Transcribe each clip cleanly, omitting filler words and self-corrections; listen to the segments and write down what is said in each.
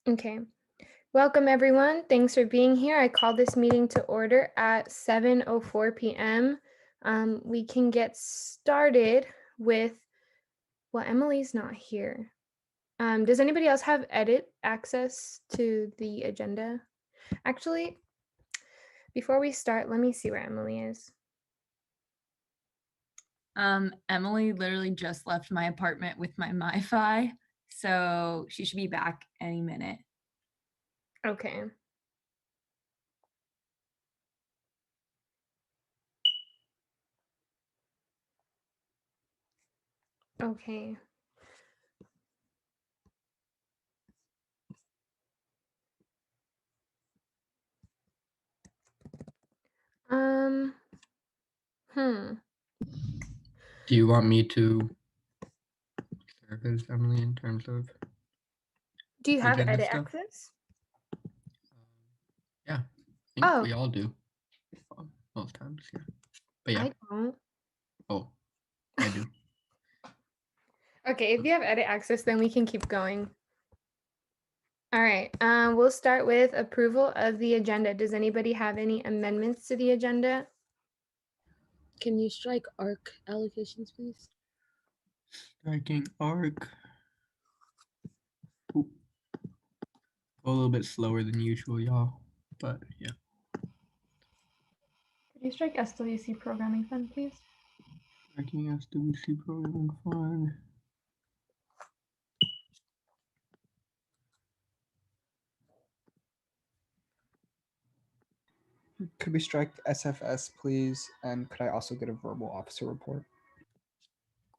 Okay. Welcome, everyone. Thanks for being here. I call this meeting to order at 7:04 p.m. We can get started with, well, Emily's not here. Does anybody else have edit access to the agenda? Actually, before we start, let me see where Emily is. Emily literally just left my apartment with my MiFi, so she should be back any minute. Okay. Okay. Do you want me to serve as Emily in terms of? Do you have agenda edit stuff? access? Yeah, I think Oh, we all do. Most times, yeah. But yeah, I don't. oh, I do. Okay, if you have edit access, then we can keep going. All right, we'll start with approval of the agenda. Does anybody have any amendments to the agenda? Can you strike ARC allocations, please? Striking arc. Ooh. Go a little bit slower than usual, y'all. But yeah. Could you strike SWC programming fund, please? Striking SWC programming fund. Could we strike SFS, please? And could I also get a verbal officer report?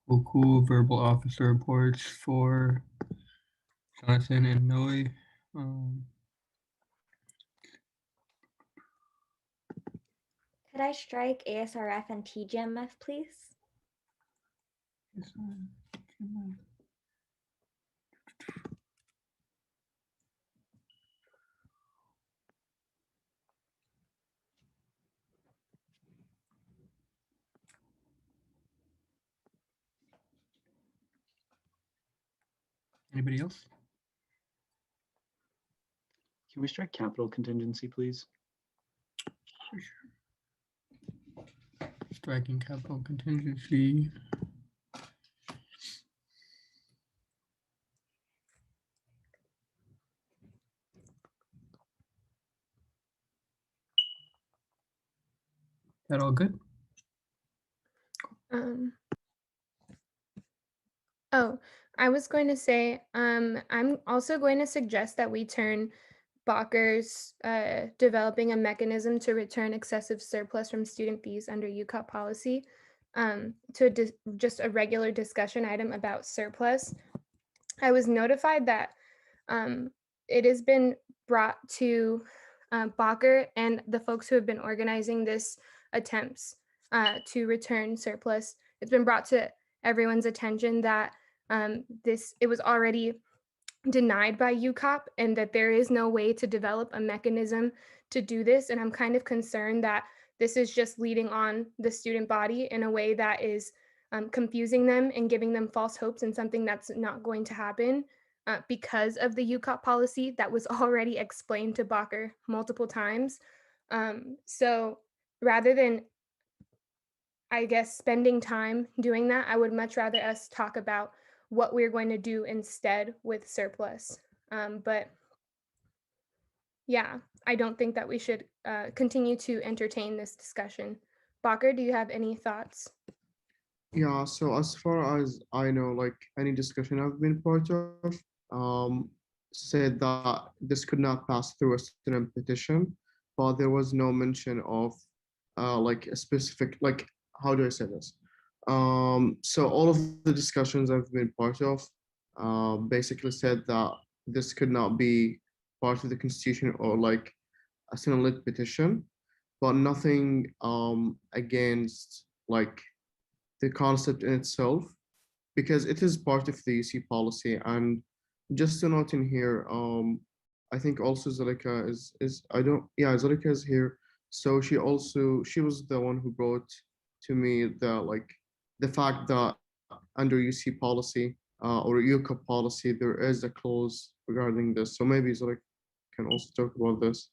Cool. Verbal officer reports for Jonathan and Noe. Could I strike ASRF and TGMF, please? Anybody else? Can we strike capital contingency, please? Striking capital contingency. That all good? Oh, I was going to say, I'm also going to suggest that we turn Bakker's developing a mechanism to return excessive surplus from student fees under UCOP policy to just a regular discussion item about surplus. I was notified that it has been brought to Bakker and the folks who have been organizing this attempts to return surplus. It's been brought to everyone's attention that it was already denied by UCOP and that there is no way to develop a mechanism to do this. And I'm kind of concerned that this is just leading on the student body in a way that is confusing them and giving them false hopes and something that's not going to happen because of the UCOP policy that was already explained to Bakker multiple times. So rather than, I guess, spending time doing that, I would much rather us talk about what we're going to do instead with surplus. But yeah, I don't think that we should continue to entertain this discussion. Bakker, do you have any thoughts? Yeah, so as far as I know, like any discussion I've been part of, said that this could not pass through a student petition, but there was no mention of like a specific, like, how do I say this? So all of the discussions I've been part of basically said that this could not be part of the constitution or like a student-led petition, but nothing against like the concept in itself, because it is part of the UC policy. And just to note in here, I think also Zalika is I don't, yeah, Zalika is here. So she was the one who brought to me the fact that under UC policy or UCA policy, there is a clause regarding this. So maybe Zoe can also talk about this.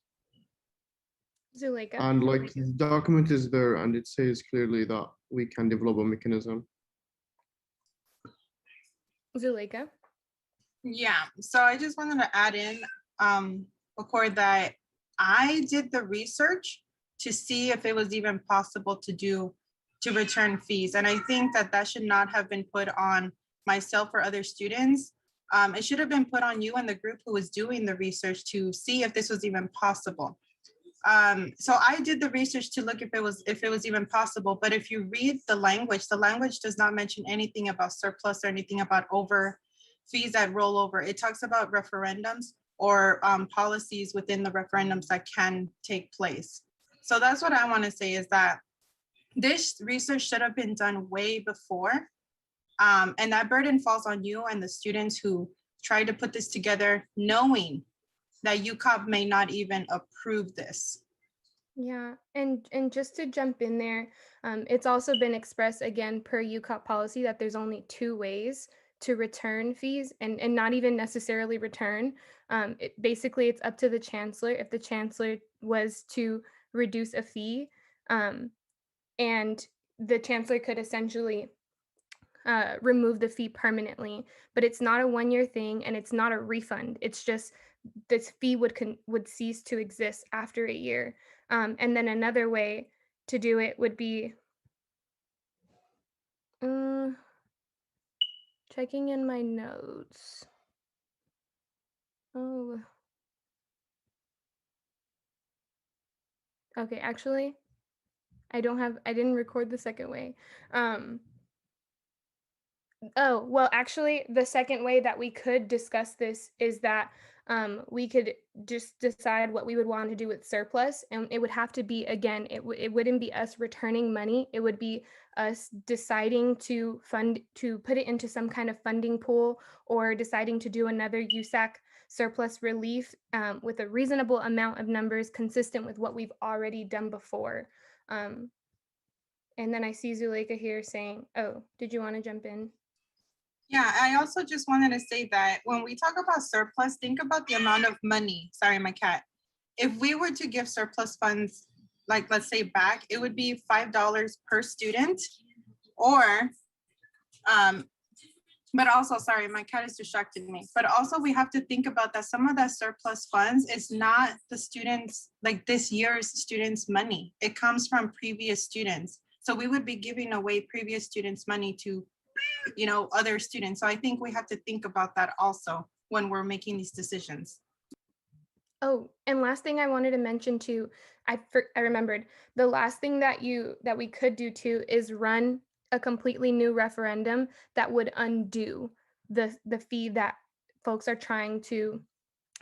Zuleika. And like the document is there and it says clearly that we can develop a mechanism. Zuleika. Yeah, so I just wanted to add in, Accord, that I did the research to see if it was even possible to return fees. And I think that that should not have been put on myself or other students. It should have been put on you and the group who was doing the research to see if this was even possible. So I did the research to look if it was even possible. But if you read the language does not mention anything about surplus or anything about over fees that roll over. It talks about referendums or policies within the referendums that can take place. So that's what I want to say, is that this research should have been done way before. And that burden falls on you and the students who tried to put this together, knowing that UCOP may not even approve this. Yeah, and just to jump in there, it's also been expressed again per UCOP policy that there's only 2 ways to return fees, and not even necessarily return. Basically, it's up to the chancellor if the chancellor was to reduce a fee, and the chancellor could essentially remove the fee permanently. But it's not a 1-year thing, and it's not a refund. It's just this fee would cease to exist after a year. And then another way to do it would be checking in my notes. Oh. Okay, actually, I didn't record the second way. Oh, well, actually, the second way that we could discuss this is that we could just decide what we would want to do with surplus. And it would have to be, again, it wouldn't be us returning money. It would be us deciding to put it into some kind of funding pool, or deciding to do another USAC surplus relief with a reasonable amount of numbers consistent with what we've already done before. And then I see Zuleika here saying, oh, did you want to jump in? Yeah, I also just wanted to say that when we talk about surplus, think about the amount of money. Sorry, my cat. If we were to give surplus funds, like let's say back, it would be $5 per student, or, but also, sorry, my cat is distracting me. But also we have to think about that some of that surplus funds is not the students, like this year's students' money. It comes from previous students. So we would be giving away previous students' money to other students. So I think we have to think about that also when we're making these decisions. Oh, and last thing I wanted to mention too, I remembered the last thing that we could do too is run a completely new referendum that would undo the fee that folks are trying to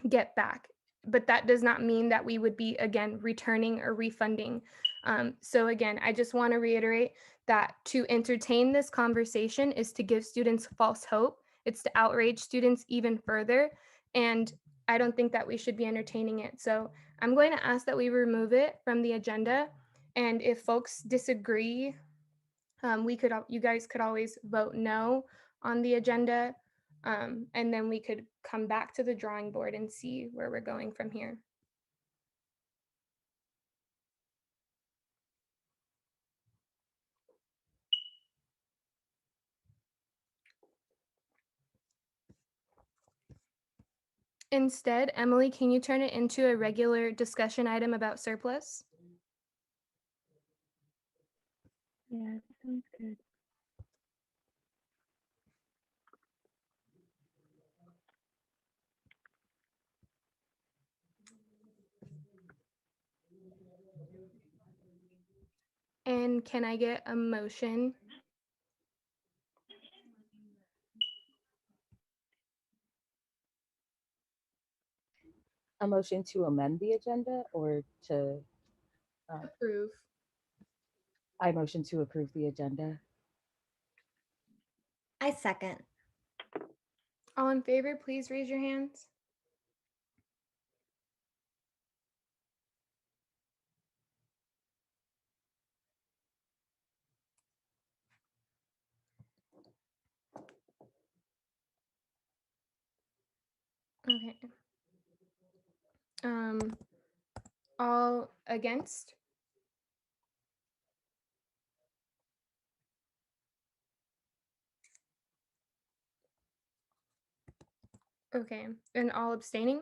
get back. But that does not mean that we would be, again, returning or refunding. So again, I just want to reiterate that to entertain this conversation is to give students false hope. It's to outrage students even further. And I don't think that we should be entertaining it. So I'm going to ask that we remove it from the agenda. And if folks disagree, you guys could always vote no on the agenda. And then we could come back to the drawing board and see where we're going from here. Instead, Emily, can you turn it into a regular discussion item about surplus? Yeah, sounds good. And can I get a motion? A motion to amend the agenda or to, Approve. I motion to approve the agenda. I second. All in favor, please raise your hands. Okay. All against? Okay, and all abstaining?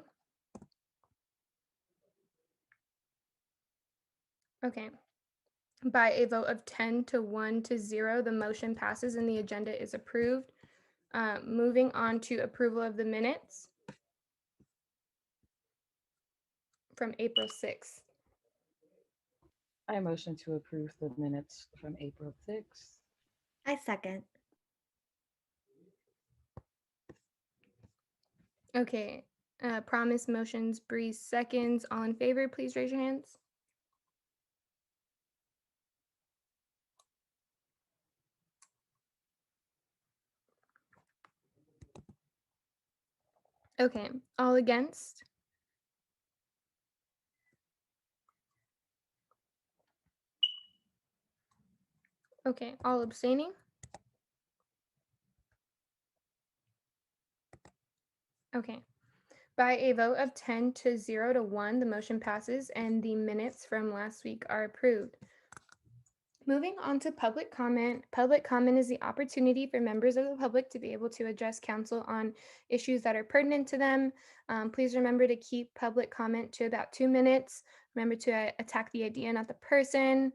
Okay. By a vote of 10 to 1 to 0, the motion passes and the agenda is approved. Moving on to approval of the minutes from April 6th. I motion to approve the minutes from April 6th. I second. Okay, Promise motions, Bree seconds. All in favor, please raise your hands. Okay, all against? Okay, all abstaining? Okay. By a vote of 10 to 0 to 1, the motion passes and the minutes from last week are approved. Moving on to public comment. Public comment is the opportunity for members of the public to be able to address council on issues that are pertinent to them. Please remember to keep public comment to about 2 minutes. Remember to attack the idea, not the person.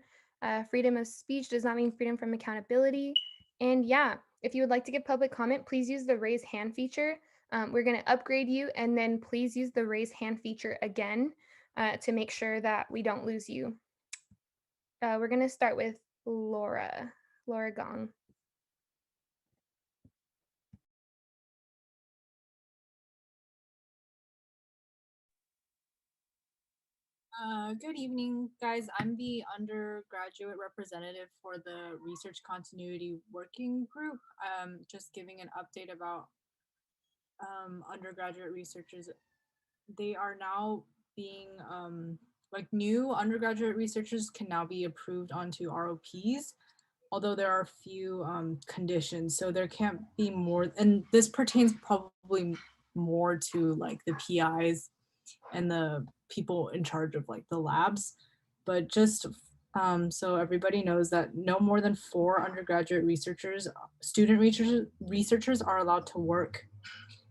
Freedom of speech does not mean freedom from accountability. And yeah, if you would like to give public comment, please use the raise hand feature. We're going to upgrade you, and then please use the raise hand feature again to make sure that we don't lose you. We're going to start with Laura Gong. Good evening, guys. I'm the undergraduate representative for the Research Continuity Working Group. Just giving an update about undergraduate researchers. They are now being, like new undergraduate researchers can now be approved onto ROPs, although there are a few conditions. So there can't be more, and this pertains probably more to like the PIs and the people in charge of like the labs, but just so everybody knows that no more than 4 undergraduate researchers, researchers are allowed to work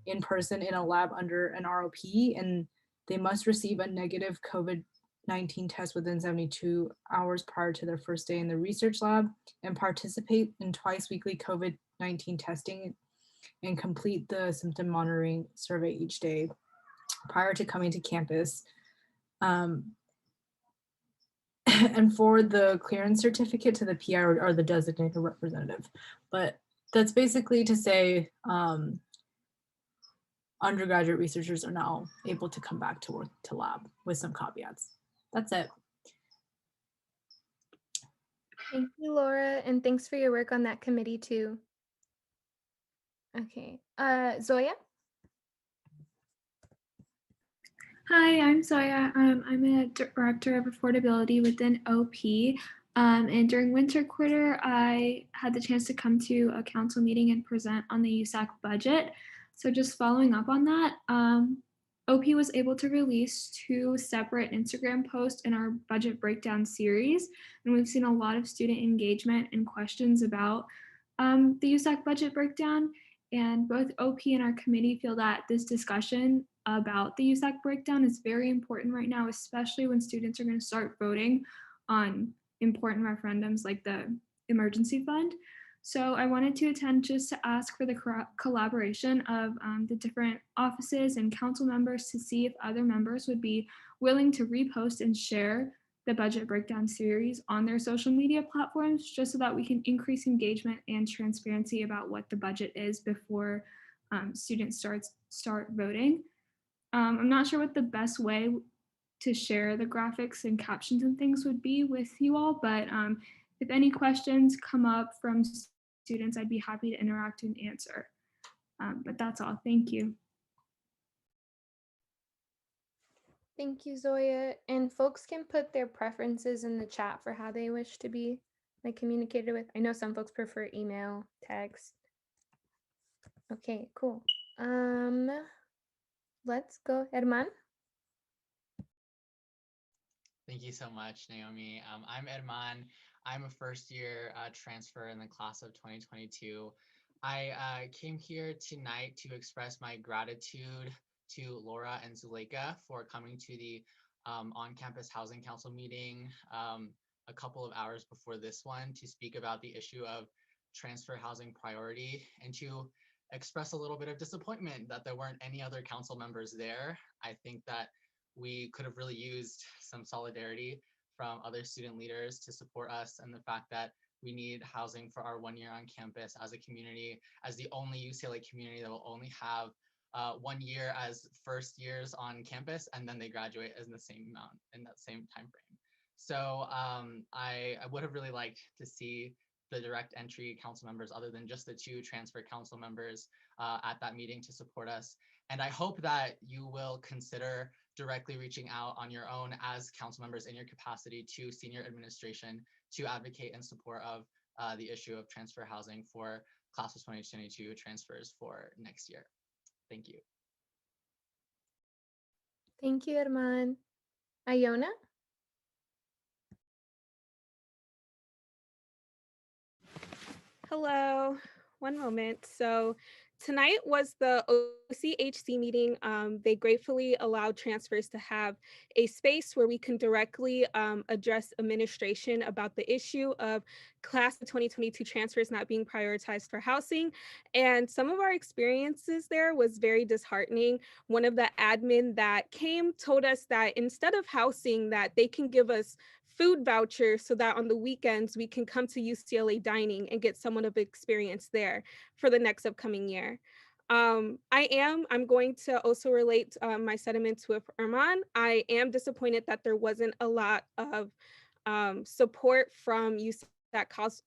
in person in a lab under an ROP, and they must receive a negative COVID-19 test within 72 hours prior to their first day in the research lab and participate in twice weekly COVID-19 testing and complete the symptom monitoring survey each day prior to coming to campus. And for the clearance certificate to the PI or the designated representative. But that's basically to say undergraduate researchers are now able to come back to work to lab with some caveats. That's it. Thank you, Laura, and thanks for your work on that committee too. Okay, Zoya? Hi, I'm Zoya. I'm a director of affordability within OP. And during winter quarter, I had the chance to come to a council meeting and present on the USAC budget. So just following up on that, OP was able to release 2 separate Instagram posts in our budget breakdown series. And we've seen a lot of student engagement and questions about the USAC budget breakdown. And both OP and our committee feel that this discussion about the USAC breakdown is very important right now, especially when students are going to start voting on important referendums like the emergency fund. So I wanted to attend just to ask for the collaboration of the different offices and council members to see if other members would be willing to repost and share the budget breakdown series on their social media platforms, just so that we can increase engagement and transparency about what the budget is before students start voting. I'm not sure what the best way to share the graphics and captions and things would be with you all, but if any questions come up from students, I'd be happy to interact and answer. But that's all. Thank you. Thank you, Zoya. And folks can put their preferences in the chat for how they wish to be like communicated with. I know some folks prefer email, text. Okay, cool. Let's go, Herman. Thank you so much, Naomi. I'm Herman. I'm a first year transfer in the class of 2022. I came here tonight to express my gratitude to Laura and Zuleika for coming to the on-campus housing council meeting a couple of hours before this one to speak about the issue of transfer housing priority and to express a little bit of disappointment that there weren't any other council members there. I think that we could have really used some solidarity from other student leaders to support us and the fact that we need housing for our 1 year on campus as a community, as the only UCLA community that will only have 1 year as first years on campus, and then they graduate in the same amount in that same time frame. So I would have really liked to see the direct entry council members other than just the 2 transfer council members at that meeting to support us. And I hope that you will consider directly reaching out on your own as council members in your capacity to senior administration to advocate in support of the issue of transfer housing for class of 2022 transfers for next year. Thank you. Thank you, Herman. Iona? Hello, one moment. So tonight was the OCHC meeting. They gratefully allowed transfers to have a space where we can directly address administration about the issue of class of 2022 transfers not being prioritized for housing. And some of our experiences there was very disheartening. One of the admin that came told us that instead of housing, that they can give us food voucher so that on the weekends we can come to UCLA dining and get somewhat of experience there for the next upcoming year. I'm going to also relate my sentiments with Herman. I am disappointed that there wasn't a lot of support from UCLA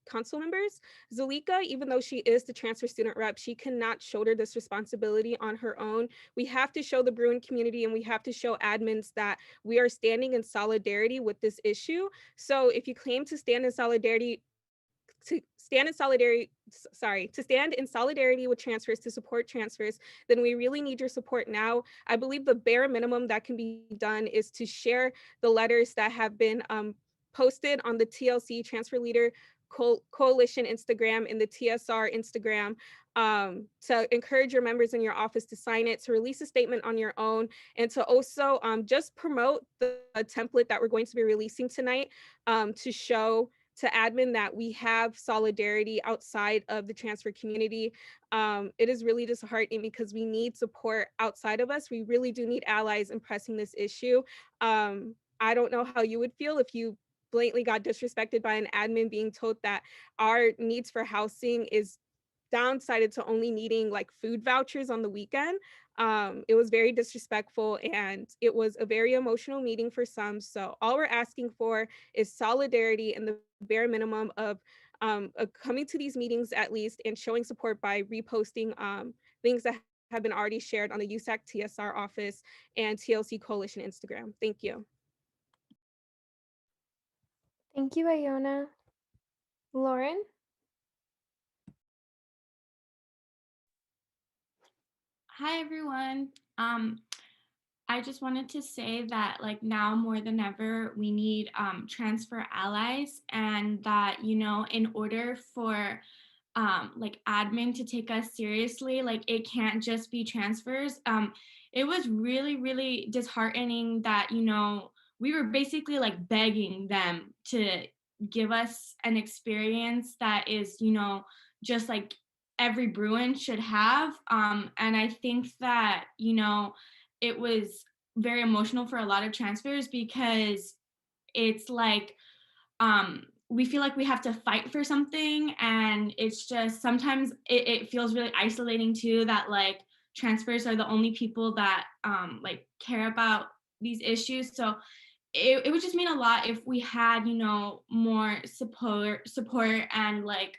council members. Zuleika, even though she is the transfer student rep, she cannot shoulder this responsibility on her own. We have to show the Bruin community and we have to show admins that we are standing in solidarity with this issue. So if you claim to stand in solidarity with transfers, to support transfers, then we really need your support now. I believe the bare minimum that can be done is to share the letters that have been posted on the TLC Transfer Leader Coalition Instagram and the TSR Instagram to encourage your members in your office to sign it, to release a statement on your own, and to also just promote the template that we're going to be releasing tonight to show to admin that we have solidarity outside of the transfer community. It is really disheartening because we need support outside of us. We really do need allies in pressing this issue. I don't know how you would feel if you blatantly got disrespected by an admin being told that our needs for housing is downsided to only needing like food vouchers on the weekend. It was very disrespectful and it was a very emotional meeting for some. So all we're asking for is solidarity and the bare minimum of coming to these meetings at least and showing support by reposting things that have been already shared on the USAC TSR office and TLC Coalition Instagram. Thank you. Thank you, Iona. Lauren? Hi, everyone. I just wanted to say that like now more than ever, we need transfer allies, and that, you know, in order for like admin to take us seriously, like it can't just be transfers. It was really, really disheartening that, you know, we were basically like begging them to give us an experience that is, you know, just like every Bruin should have. And I think that, you know, it was very emotional for a lot of transfers because it's like we feel like we have to fight for something, and it's just sometimes it feels really isolating too, that like transfers are the only people that like care about these issues. So it would just mean a lot if we had, you know, more support and like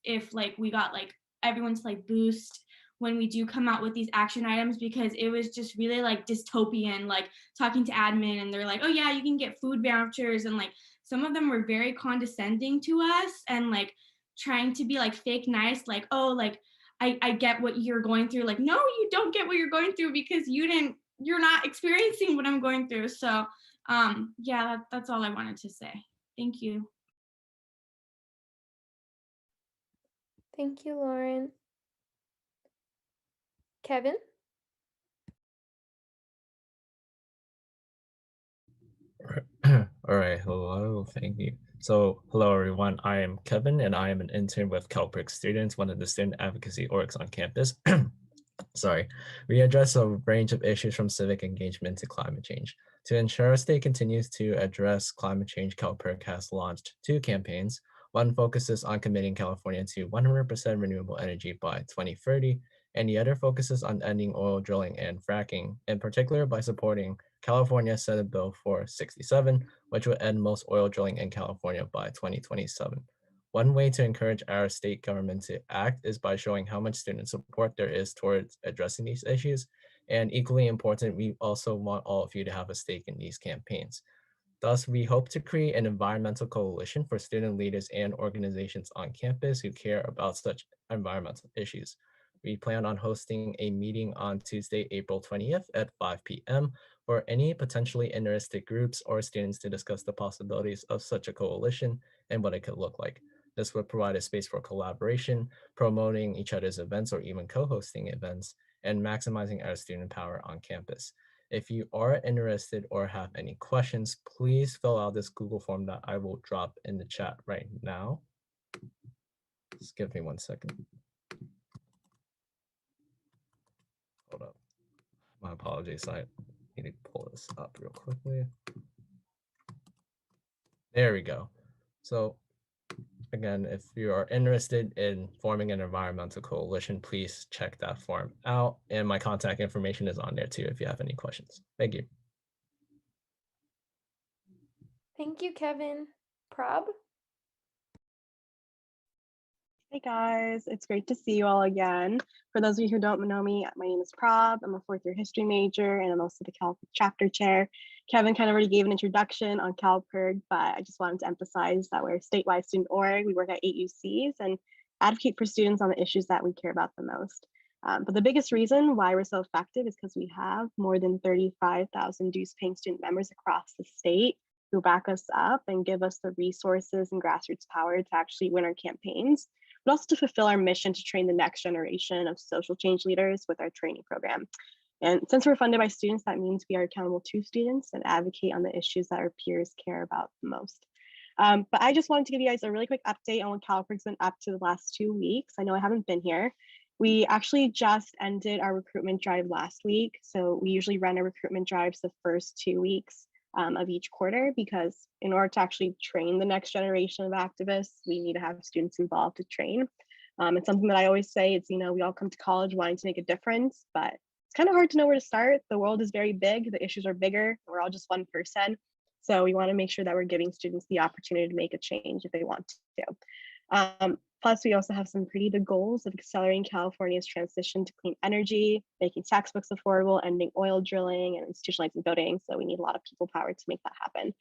if like we got like everyone to like boost when we do come out with these action items, because it was just really like dystopian, like talking to admin and they're like, oh yeah, you can get food vouchers, and like some of them were very condescending to us and like trying to be like fake nice, like, oh, like I get what you're going through. Like, no, you don't get what you're going through because you're not experiencing what I'm going through. So yeah, that's all I wanted to say. Thank you. Thank you, Lauren. Kevin? All right, hello, thank you. So, hello everyone, I am Kevin and I am an intern with Calpers Students, one of the student advocacy orgs on campus. Sorry, we address a range of issues from civic engagement to climate change. To ensure our state continues to address climate change, Calpers has launched 2 campaigns. One focuses on committing California to 100% renewable energy by 2030, and the other focuses on ending oil drilling and fracking, in particular by supporting California Senate Bill 467, which would end most oil drilling in California by 2027. One way to encourage our state government to act is by showing how much student support there is towards addressing these issues. And equally important, we also want all of you to have a stake in these campaigns. Thus, we hope to create an environmental coalition for student leaders and organizations on campus who care about such environmental issues. We plan on hosting a meeting on Tuesday, April 20th at 5 p.m. for any potentially interested groups or students to discuss the possibilities of such a coalition and what it could look like. This would provide a space for collaboration, promoting each other's events or even co-hosting events, and maximizing our student power on campus. If you are interested or have any questions, please fill out this Google form that I will drop in the chat right now. Just give me 1 second. Hold up. My apologies. I need to pull this up real quickly. There we go. So again, if you are interested in forming an environmental coalition, please check that form out. And my contact information is on there too if you have any questions. Thank you. Thank you, Kevin. Prob? Hey guys, it's great to see you all again. For those of you who don't know me, my name is Prob. I'm a 4th year history major and I'm also the Calpers chapter chair. Kevin kind of already gave an introduction on Calpers, but I just wanted to emphasize that we're a statewide student org. We work at 8 UCs and advocate for students on the issues that we care about the most. But the biggest reason why we're so effective is because we have more than 35,000 dues-paying student members across the state who back us up and give us the resources and grassroots power to actually win our campaigns, but also to fulfill our mission to train the next generation of social change leaders with our training program. And since we're funded by students, that means we are accountable to students and advocate on the issues that our peers care about the most. But I just wanted to give you guys a really quick update on what Calpers been up to the last 2 weeks. I know I haven't been here. We actually just ended our recruitment drive last week. So we usually run our recruitment drives the first 2 weeks of each quarter, because in order to actually train the next generation of activists, we need to have students involved to train. It's something that I always say, it's, we all come to college wanting to make a difference, but it's kind of hard to know where to start. The world is very big, the issues are bigger, we're all just one person. So we want to make sure that we're giving students the opportunity to make a change if they want to. Plus, we also have some pretty big goals of accelerating California's transition to clean energy, making textbooks affordable, ending oil drilling, and institutionalizing voting. So we need a lot of people power to make that happen.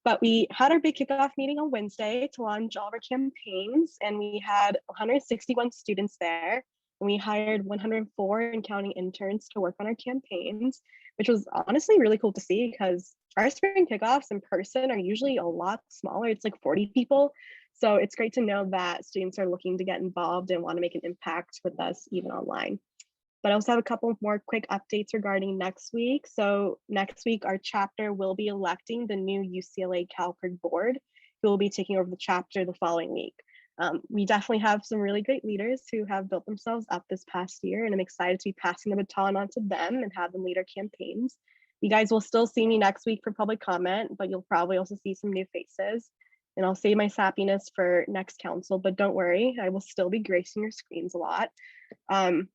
But we had our big kickoff meeting on Wednesday to launch all of our campaigns, and we had 161 students there. And we hired 104 and counting interns to work on our campaigns, which was honestly really cool to see, because our spring kickoffs in person are usually a lot smaller. It's like 40 people. So it's great to know that students are looking to get involved and want to make an impact with us even online. But I also have a couple more quick updates regarding next week. So next week, our chapter will be electing the new UCLA Calpers board, who will be taking over the chapter the following week. We definitely have some really great leaders who have built themselves up this past year, and I'm excited to be passing the baton on to them and have them lead our campaigns. You guys will still see me next week for public comment, but you'll probably also see some new faces. And I'll save my sappiness for next council, but don't worry, I will still be gracing your screens a lot. And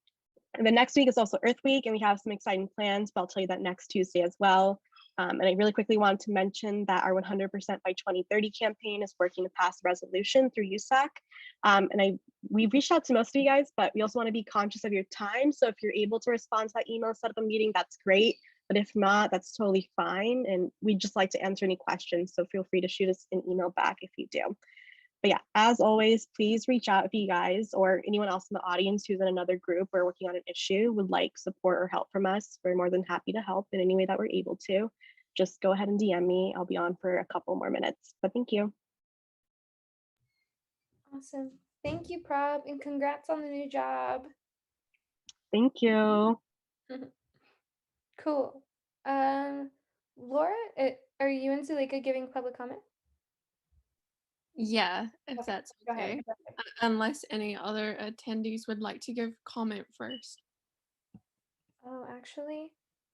the next week is also Earth Week, and we have some exciting plans, but I'll tell you that next Tuesday as well. And I really quickly want to mention that our 100% by 2030 campaign is working to pass a resolution through USAC. And we've reached out to most of you guys, but we also want to be conscious of your time. So if you're able to respond to that email, set up a meeting, that's great. But if not, that's totally fine. And we'd just like to answer any questions. So feel free to shoot us an email back if you do. But yeah, as always, please reach out if you guys or anyone else in the audience who's in another group or working on an issue would like support or help from us. We're more than happy to help in any way that we're able to. Just go ahead and DM me. I'll be on for a couple more minutes, but thank you. Awesome. Thank you, Prob, and congrats on the new job. Thank you. Cool. Laura, are you and Zuleika giving public comment? Yeah, if Okay, that's go ahead. okay. Unless any other attendees would like to give comment first. Oh, actually,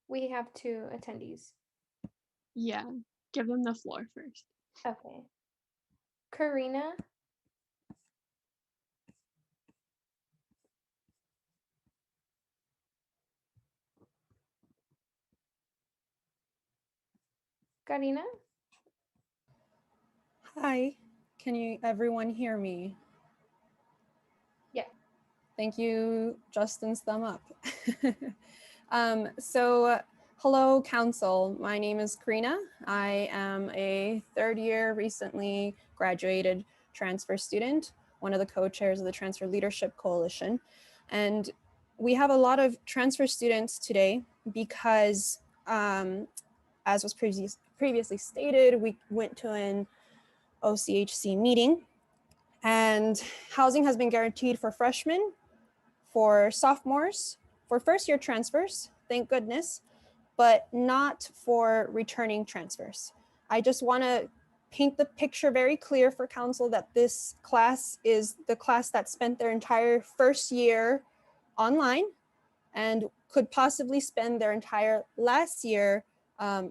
we have 2 attendees. Yeah, give them the floor first. Okay. Karina. Karina? Hi, can you everyone hear me? Yeah. Thank you, Justin's thumb up. So hello council, my name is Karina. I am a 3rd year recently graduated transfer student, one of the co-chairs of the Transfer Leadership Coalition. And we have a lot of transfer students today because as was previously stated, we went to an OCHC meeting, and housing has been guaranteed for freshmen, for sophomores, for first-year transfers, thank goodness, but not for returning transfers. I just want to paint the picture very clear for council that this class is the class that spent their entire first year online and could possibly spend their entire last year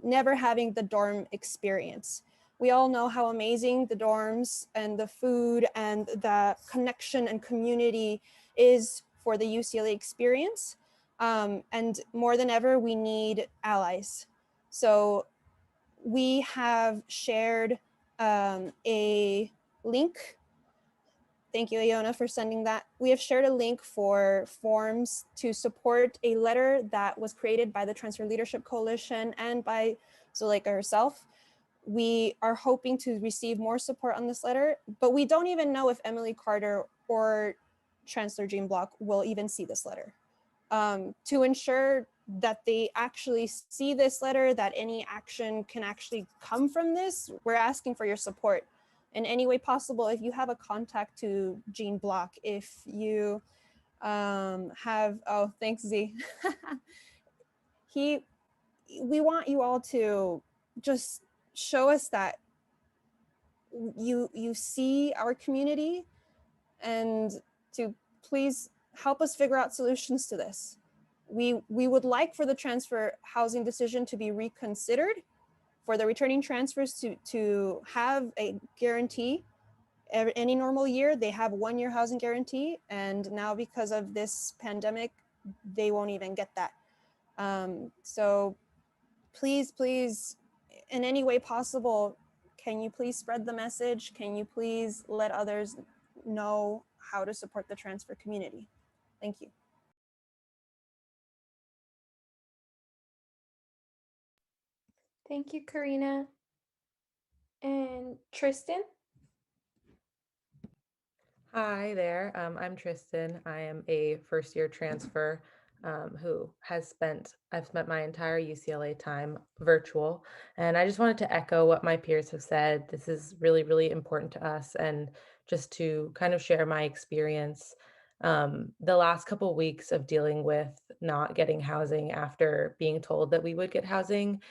never having the dorm experience. We all know how amazing the dorms and the food and the connection and community is for the UCLA experience. And more than ever, we need allies. So we have shared a link. Thank you, Iona, for sending that. We have shared a link for forms to support a letter that was created by the Transfer Leadership Coalition and by Zuleika herself. We are hoping to receive more support on this letter, but we don't even know if Emily Carter or Chancellor Jean Block will even see this letter. To ensure that they actually see this letter, that any action can actually come from this, we're asking for your support in any way possible. If you have a contact to Jean Block, if you have, oh, thanks Z. We want you all to just show us that you see our community and to please help us figure out solutions to this. We would like for the transfer housing decision to be reconsidered, for the returning transfers to have a guarantee. Any normal year, they have 1 year housing guarantee, and now because of this pandemic, they won't even get that. So please, in any way possible, can you please spread the message? Can you please let others know how to support the transfer community? Thank you. Thank you, Karina. And Tristan? Hi there, I'm Tristan. I am a first-year transfer who I've spent my entire UCLA time virtual. And I just wanted to echo what my peers have said. This is really, really important to us. And just to kind of share my experience, the last couple of weeks of dealing with not getting housing after being told that we would get housing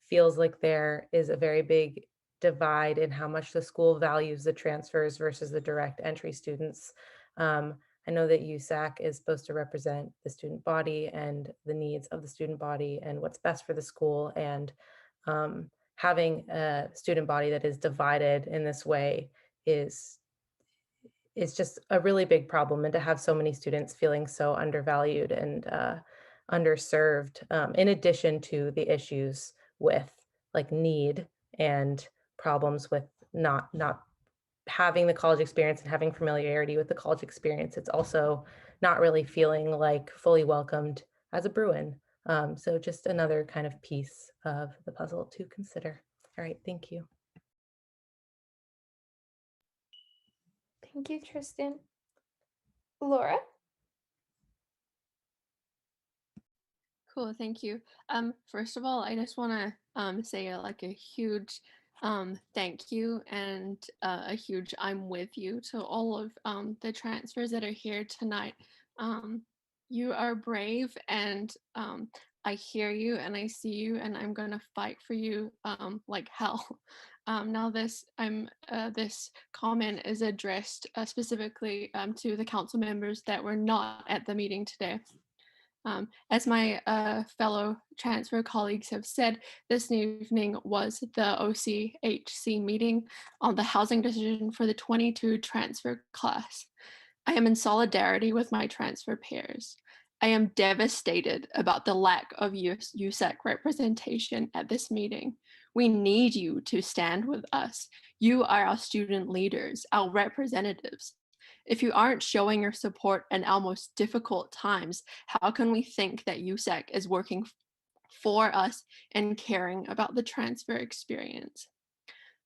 feels like there is a very big divide in how much the school values the transfers versus the direct entry students. I know that USAC is supposed to represent the student body and the needs of the student body and what's best for the school. And having a student body that is divided in this way is just a really big problem. And to have so many students feeling so undervalued and underserved, in addition to the issues with like need and problems with not having the college experience and having familiarity with the college experience. It's also not really feeling like fully welcomed as a Bruin. So just another kind of piece of the puzzle to consider. All right, thank you. Thank you, Tristan. Laura? Cool, thank you. First of all, I just want to say like a huge thank you and a huge I'm with you to all of the transfers that are here tonight. You are brave, and I hear you and I see you, and I'm gonna fight for you like hell. Now this comment is addressed specifically to the council members that were not at the meeting today. As my fellow transfer colleagues have said, this evening was the OCHC meeting on the housing decision for the 22 transfer class. I am in solidarity with my transfer peers. I am devastated about the lack of USAC representation at this meeting. We need you to stand with us. You are our student leaders, our representatives. If you aren't showing your support in our most difficult times, how can we think that USAC is working for us and caring about the transfer experience?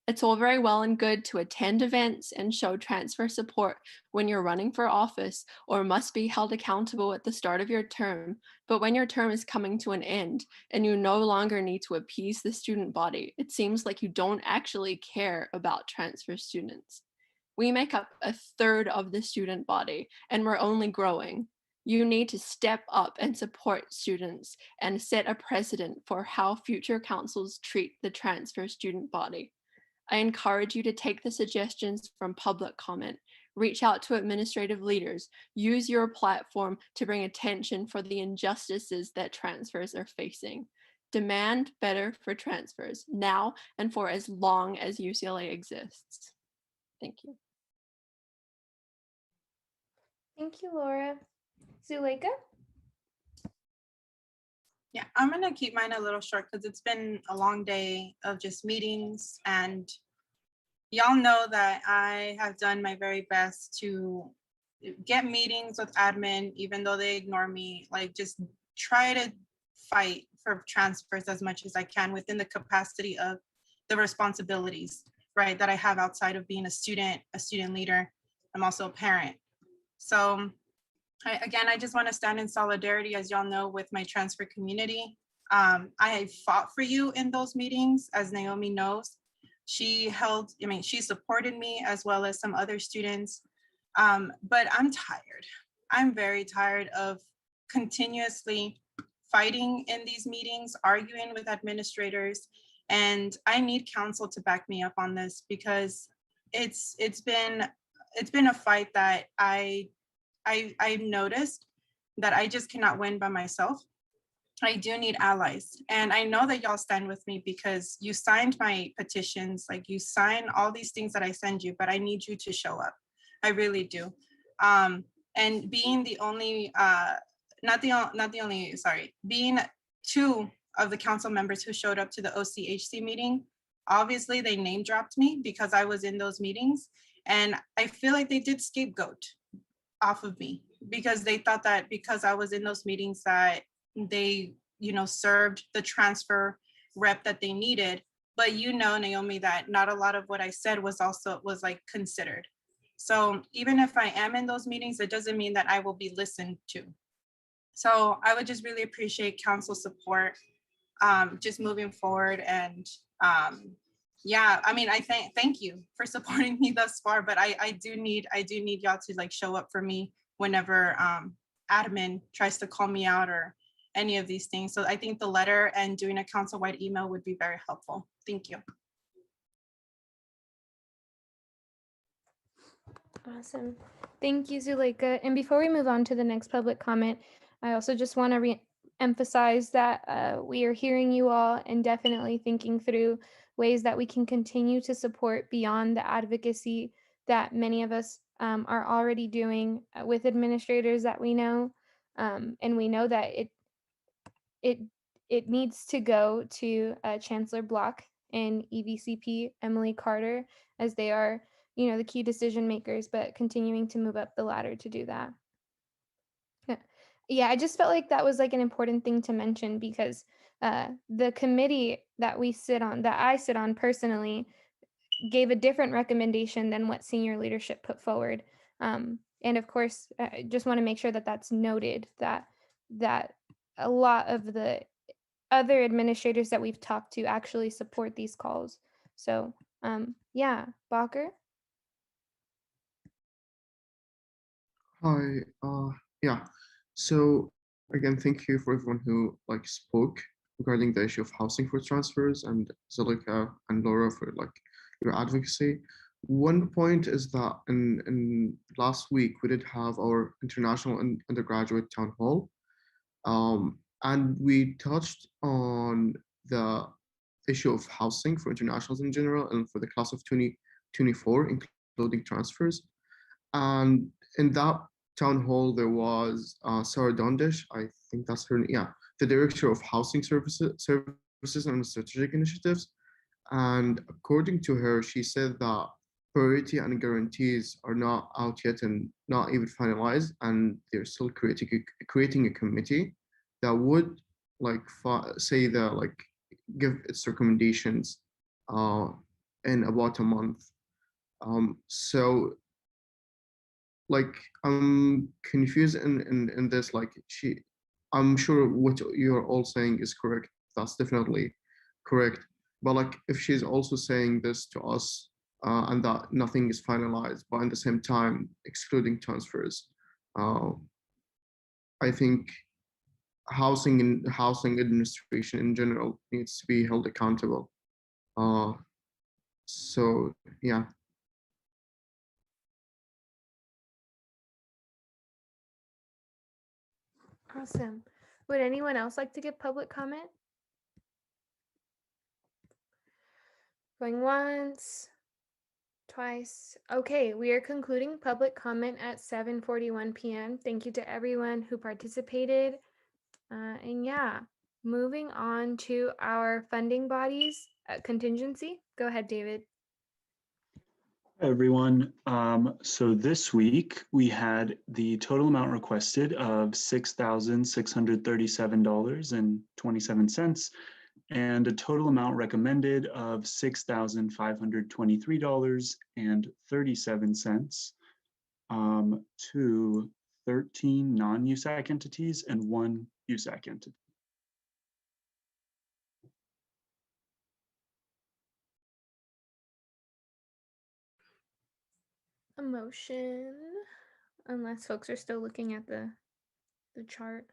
It's all very well and good to attend events and show transfer support when you're running for office or must be held accountable at the start of your term, but when your term is coming to an end and you no longer need to appease the student body, it seems like you don't actually care about transfer students. We make up a third of the student body, and we're only growing. You need to step up and support students and set a precedent for how future councils treat the transfer student body. I encourage you to take the suggestions from public comment, reach out to administrative leaders, use your platform to bring attention for the injustices that transfers are facing. Demand better for transfers now and for as long as UCLA exists. Thank you. Thank you, Laura. Zuleika? Yeah, I'm gonna keep mine a little short because it's been a long day of just meetings, and y'all know that I have done my very best to get meetings with admin, even though they ignore me, like just try to fight for transfers as much as I can within the capacity of the responsibilities, right, that I have outside of being a student leader. I'm also a parent. So I just want to stand in solidarity, as y'all know, with my transfer community. I fought for you in those meetings, as Naomi knows. She supported me as well as some other students. But I'm tired. I'm very tired of continuously fighting in these meetings, arguing with administrators, and I need counsel to back me up on this because it's been a fight that I've noticed that I just cannot win by myself. I do need allies. And I know that y'all stand with me because you signed my petitions, like you sign all these things that I send you, but I need you to show up. I really do. And being the only, being two of the council members who showed up to the OCHC meeting, obviously they name dropped me because I was in those meetings. And I feel like they did scapegoat off of me because they thought that because I was in those meetings that they, served the transfer rep that they needed. But Naomi, that not a lot of what I said was like considered. So even if I am in those meetings, it doesn't mean that I will be listened to. So I would just really appreciate council support, just moving forward. And I thank you for supporting me thus far, but I do need y'all to like show up for me whenever admin tries to call me out or any of these things. So I think the letter and doing a council-wide email would be very helpful. Thank you. Awesome. Thank you, Zuleika. And before we move on to the next public comment, I also just want to re-emphasize that we are hearing you all and definitely thinking through ways that we can continue to support beyond the advocacy that many of us are already doing with administrators that we know. And we know that it needs to go to Chancellor Block and EVCP Emily Carter, as they are the key decision makers, but continuing to move up the ladder to do that. Yeah, I just felt like that was like an important thing to mention because the committee that I sit on personally, gave a different recommendation than what senior leadership put forward. And of course, I just want to make sure that that's noted, that a lot of the other administrators that we've talked to actually support these calls. So yeah, Bacher. Hi, yeah. So again, thank you for everyone who spoke regarding the issue of housing for transfers, and Zalika and Laura for your advocacy. One point is that in last week we did have our international and undergraduate town hall, and we touched on the issue of housing for internationals in general and for the class of 2024, including transfers. And in that town hall, there was Sara, I think that's her, yeah, the director of housing services and strategic initiatives. And according to her, she said that priority and guarantees are not out yet and not even finalized, and they're still creating a committee that would say that give its recommendations in about a month. So I'm confused in this, I'm sure what you're all saying is correct. That's definitely correct. But if she's also saying this to us, and that nothing is finalized, but at the same time excluding transfers, I think housing administration in general needs to be held accountable. So yeah. Awesome. Would anyone else like to give public comment? Going once, twice. Okay, we are concluding public comment at 7:41 p.m. Thank you to everyone who participated. And yeah, moving on to our funding bodies contingency. Go ahead, David. Hi, everyone. So this week we had the total amount requested of $6,637.27 and a total amount recommended of $6,523.37 to 13 non-USAC entities and 1 USAC entity. A motion, unless folks are still looking at the chart.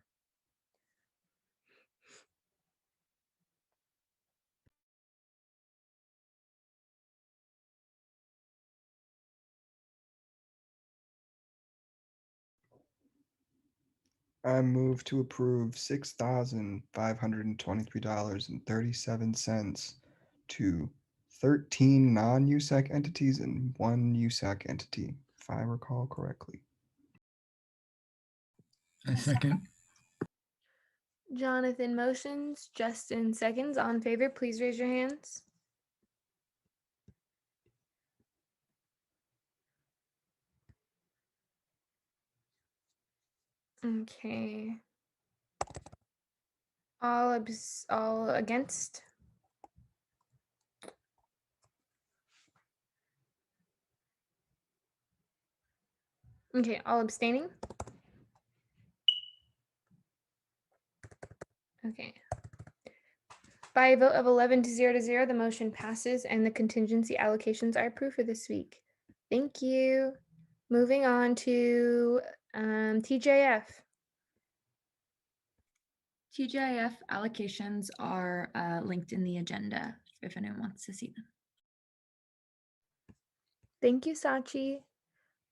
I move to approve $6,523.37 to 13 non-USAC entities and 1 USAC entity, if I recall correctly. I second. Jonathan motions, Justin seconds. All in favor, please raise your hands. Okay. All against? Okay, all abstaining? Okay. By a vote of 11 to 0, the motion passes and the contingency allocations are approved for this week. Thank you. Moving on to TJF. TGIF allocations are linked in the agenda if anyone wants to see them. Thank you, Sachi.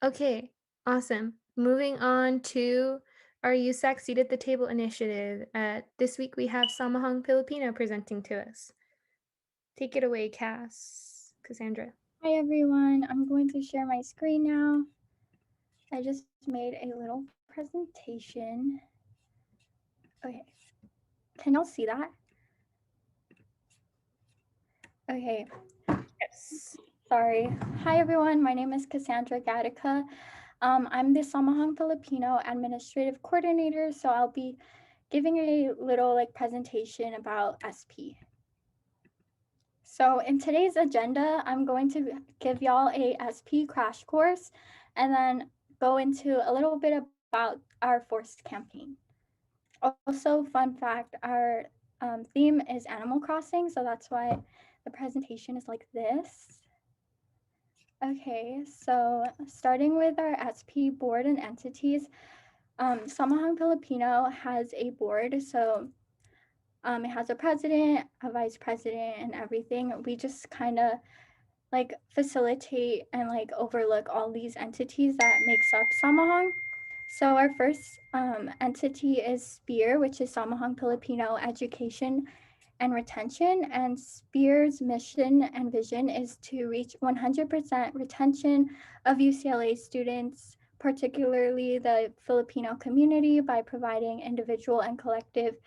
Okay, awesome. Moving on to our USAC Seat at the Table initiative. This week we have Samahang Filipino presenting to us. Take it away, Cassandra. Hi everyone, I'm going to share my screen now. I just made a little presentation. Okay, can y'all see that? Okay, yes, sorry. Hi everyone, my name is Cassandra Gatica. I'm the Samahang Filipino Administrative Coordinator, so I'll be giving a little presentation about SP. So in today's agenda, I'm going to give y'all a SP crash course and then go into a little bit about our forced campaign. Also, fun fact, our theme is Animal Crossing, so that's why the presentation is like this. Okay, so starting with our SP board and entities, Samahang Filipino has a board, so it has a president, a vice president, and everything. We just kind of like facilitate and like overlook all these entities that makes up Samahang. So our first entity is SPEAR, which is Samahang Filipino Education and Retention. And SPEAR's mission and vision is to reach 100% retention of UCLA students, particularly the Filipino community, by providing individual and collective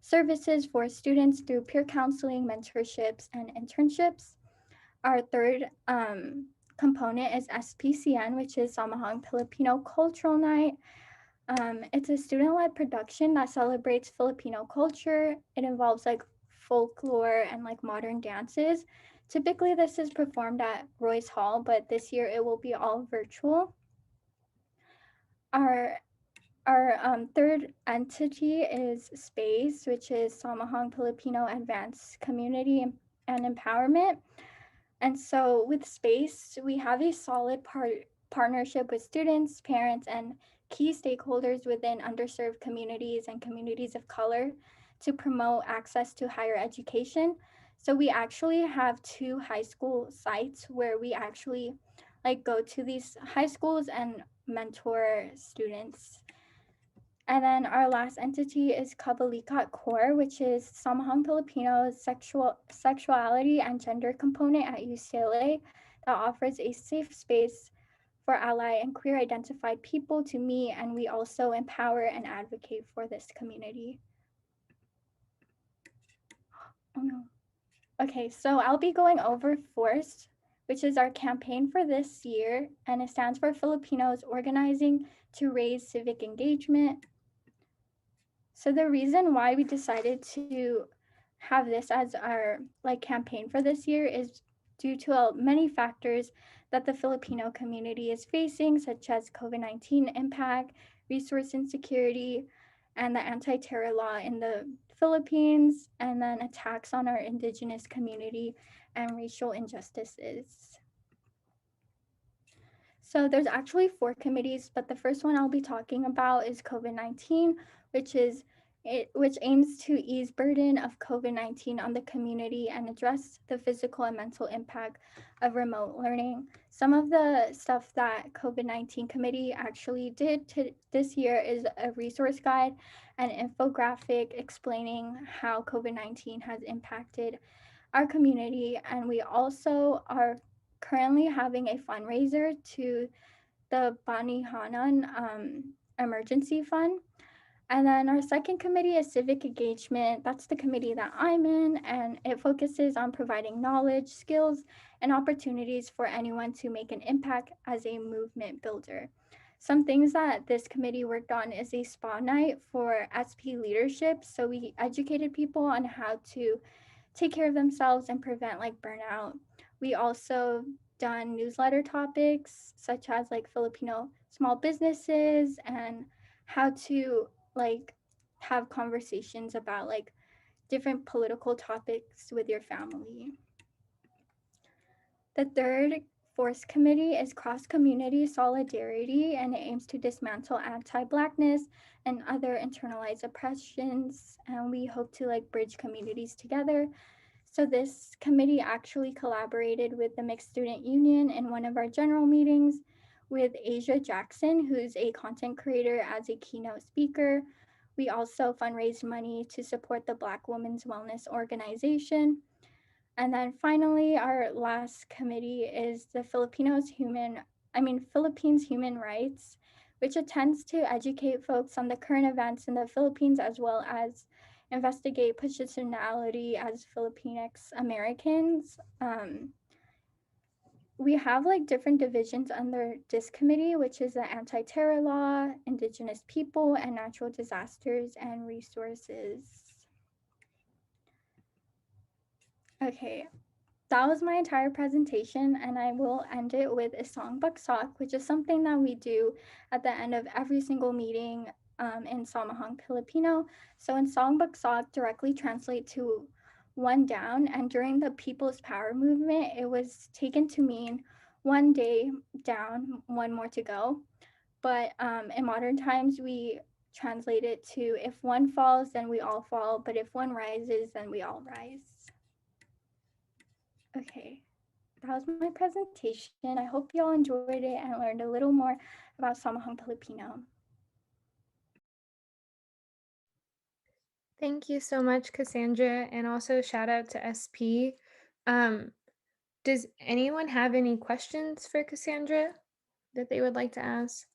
services for students through peer counseling, mentorships, and internships. Our third component is SPCN, which is Samahang Filipino Cultural Night. It's a student-led production that celebrates Filipino culture. It involves like folklore and like modern dances. Typically, this is performed at Royce Hall, but this year it will be all virtual. Our third entity is SPACE, which is Samahang Filipino Advanced Community and Empowerment. And so with SPACE, we have a solid partnership with students, parents, and key stakeholders within underserved communities and communities of color to promote access to higher education. So we actually have 2 high school sites where we actually like go to these high schools and mentor students. And then our last entity is Kabalikat Core, which is Samahang Filipino's sexuality and gender component at UCLA that offers a safe space for ally and queer identified people to meet, and we also empower and advocate for this community. Oh no. Okay, so I'll be going over FORCE, which is our campaign for this year, and it stands for Filipinos Organizing to Raise Civic Engagement. So the reason why we decided to have this as our like campaign for this year is due to many factors that the Filipino community is facing, such as COVID-19 impact, resource insecurity, and the anti-terror law in the Philippines, and then attacks on our indigenous community and racial injustices. So there's actually 4 committees, but the first one I'll be talking about is COVID-19, which aims to ease burden of COVID-19 on the community and address the physical and mental impact of remote learning. Some of the stuff that COVID-19 committee actually did this year is a resource guide and infographic explaining how COVID-19 has impacted our community. And we also are currently having a fundraiser to the Bani Hanan emergency fund. And then our second committee is civic engagement. That's the committee that I'm in, and it focuses on providing knowledge, skills, and opportunities for anyone to make an impact as a movement builder. Some things that this committee worked on is a spa night for SP leadership. So we educated people on how to take care of themselves and prevent like burnout. We also done newsletter topics such as like Filipino small businesses and how to like have conversations about like different political topics with your family. The third force committee is cross-community solidarity, and it aims to dismantle anti-Blackness and other internalized oppressions, and we hope to like bridge communities together. So this committee actually collaborated with the Mixed Student Union in one of our general meetings with Asia Jackson, who's a content creator, as a keynote speaker. We also fundraised money to support the Black Women's Wellness Organization. And then finally, our last committee is the Philippines Human Rights, which attempts to educate folks on the current events in the Philippines, as well as investigate positionality as Filipinx Americans. We have like different divisions under this committee, which is the anti-terror law, indigenous people, and natural disasters and resources. Okay, that was my entire presentation, and I will end it with a song baksak, which is something that we do at the end of every single meeting in Samahang Filipino. So in song baksak directly translate to one down, and during the People's Power movement, it was taken to mean one day down, one more to go. But in modern times, we translate it to if one falls, then we all fall, but if one rises, then we all rise. Okay, that was my presentation. I hope you all enjoyed it and learned a little more about Samahang Filipino. Thank you so much, Cassandra, and also shout out to SP. Does anyone have any questions for Cassandra that they would like to ask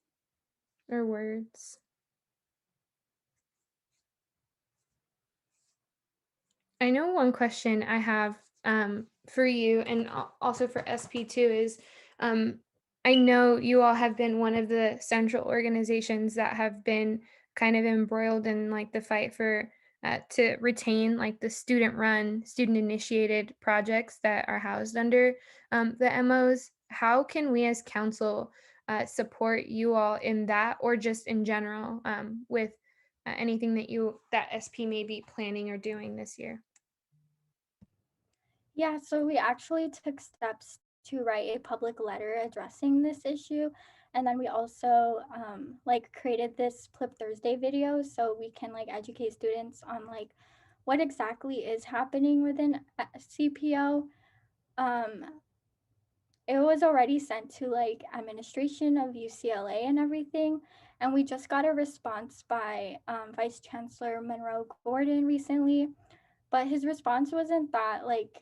or words? I know one question I have for you and also for SP2 is I know you all have been one of the central organizations that have been kind of embroiled in like the fight for to retain like the student run, student initiated projects that are housed under the MOs. How can we as council support you all in that or just in general with anything that SP may be planning or doing this year? Yeah, so we actually took steps to write a public letter addressing this issue. And then we also like created this Flip Thursday video so we can like educate students on like what exactly is happening within CPO. It was already sent to like administration of UCLA and everything. And we just got a response by Vice Chancellor Monroe Gordon recently. But his response wasn't that like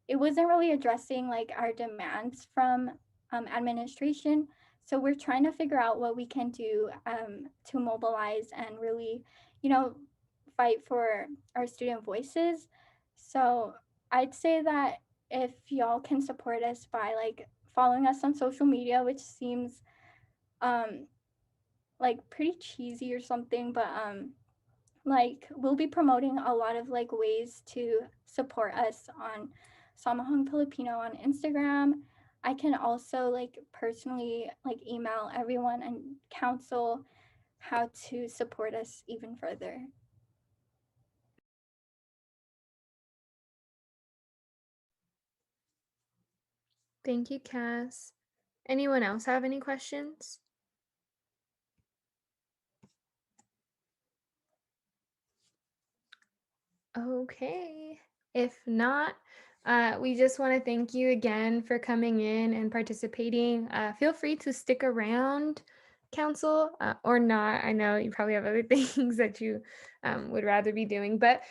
it wasn't really addressing like our demands from administration. So we're trying to figure out what we can do to mobilize and really, you know, fight for our student voices. So I'd say that if y'all can support us by like following us on social media, which seems like pretty cheesy or something, but like we'll be promoting a lot of like ways to support us on Samahang Filipino on Instagram. I can also like personally like email everyone and counsel how to support us even further. Thank you, Cass. Anyone else have any questions? Okay. If not, we just want to thank you again for coming in and participating. Feel free to stick around, council, or not. I know you probably have other things that you would rather be doing, but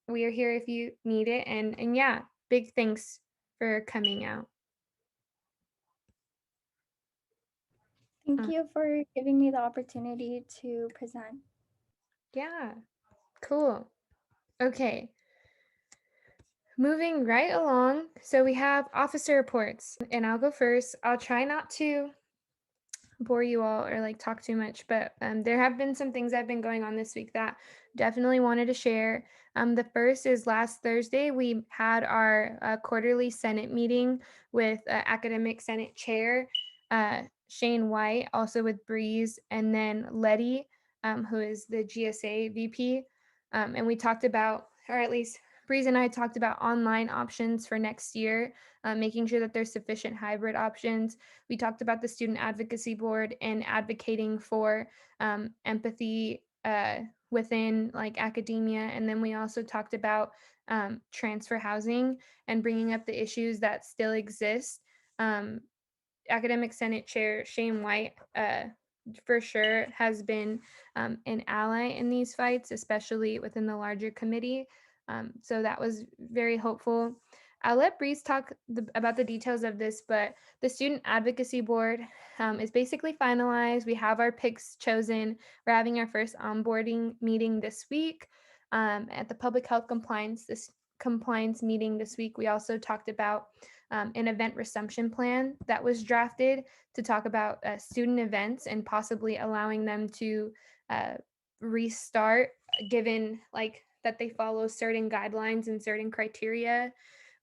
we are here if you need it. And yeah, big thanks for coming out. Thank you for giving me the opportunity to present. Yeah, cool. Okay. Moving right along, so we have officer reports, and I'll go first. I'll try not to bore you all or like talk too much, but there have been some things that have been going on this week that definitely wanted to share. The first is last Thursday, we had our quarterly Senate meeting with Academic Senate Chair Shane White, also with Breeze, and then Letty, who is the GSA VP. And we talked about, or at least Breeze and I talked about online options for next year, making sure that there's sufficient hybrid options. We talked about the Student Advocacy Board and advocating for empathy within like academia. And then we also talked about transfer housing and bringing up the issues that still exist. Academic Senate Chair Shane White for sure has been an ally in these fights, especially within the larger committee. So that was very hopeful. I'll let Breeze talk about the details of this, but the Student Advocacy Board is basically finalized. We have our picks chosen. We're having our first onboarding meeting this week. At the Public Health Compliance meeting this week, we also talked about an event resumption plan that was drafted to talk about student events and possibly allowing them to restart given like that they follow certain guidelines and certain criteria.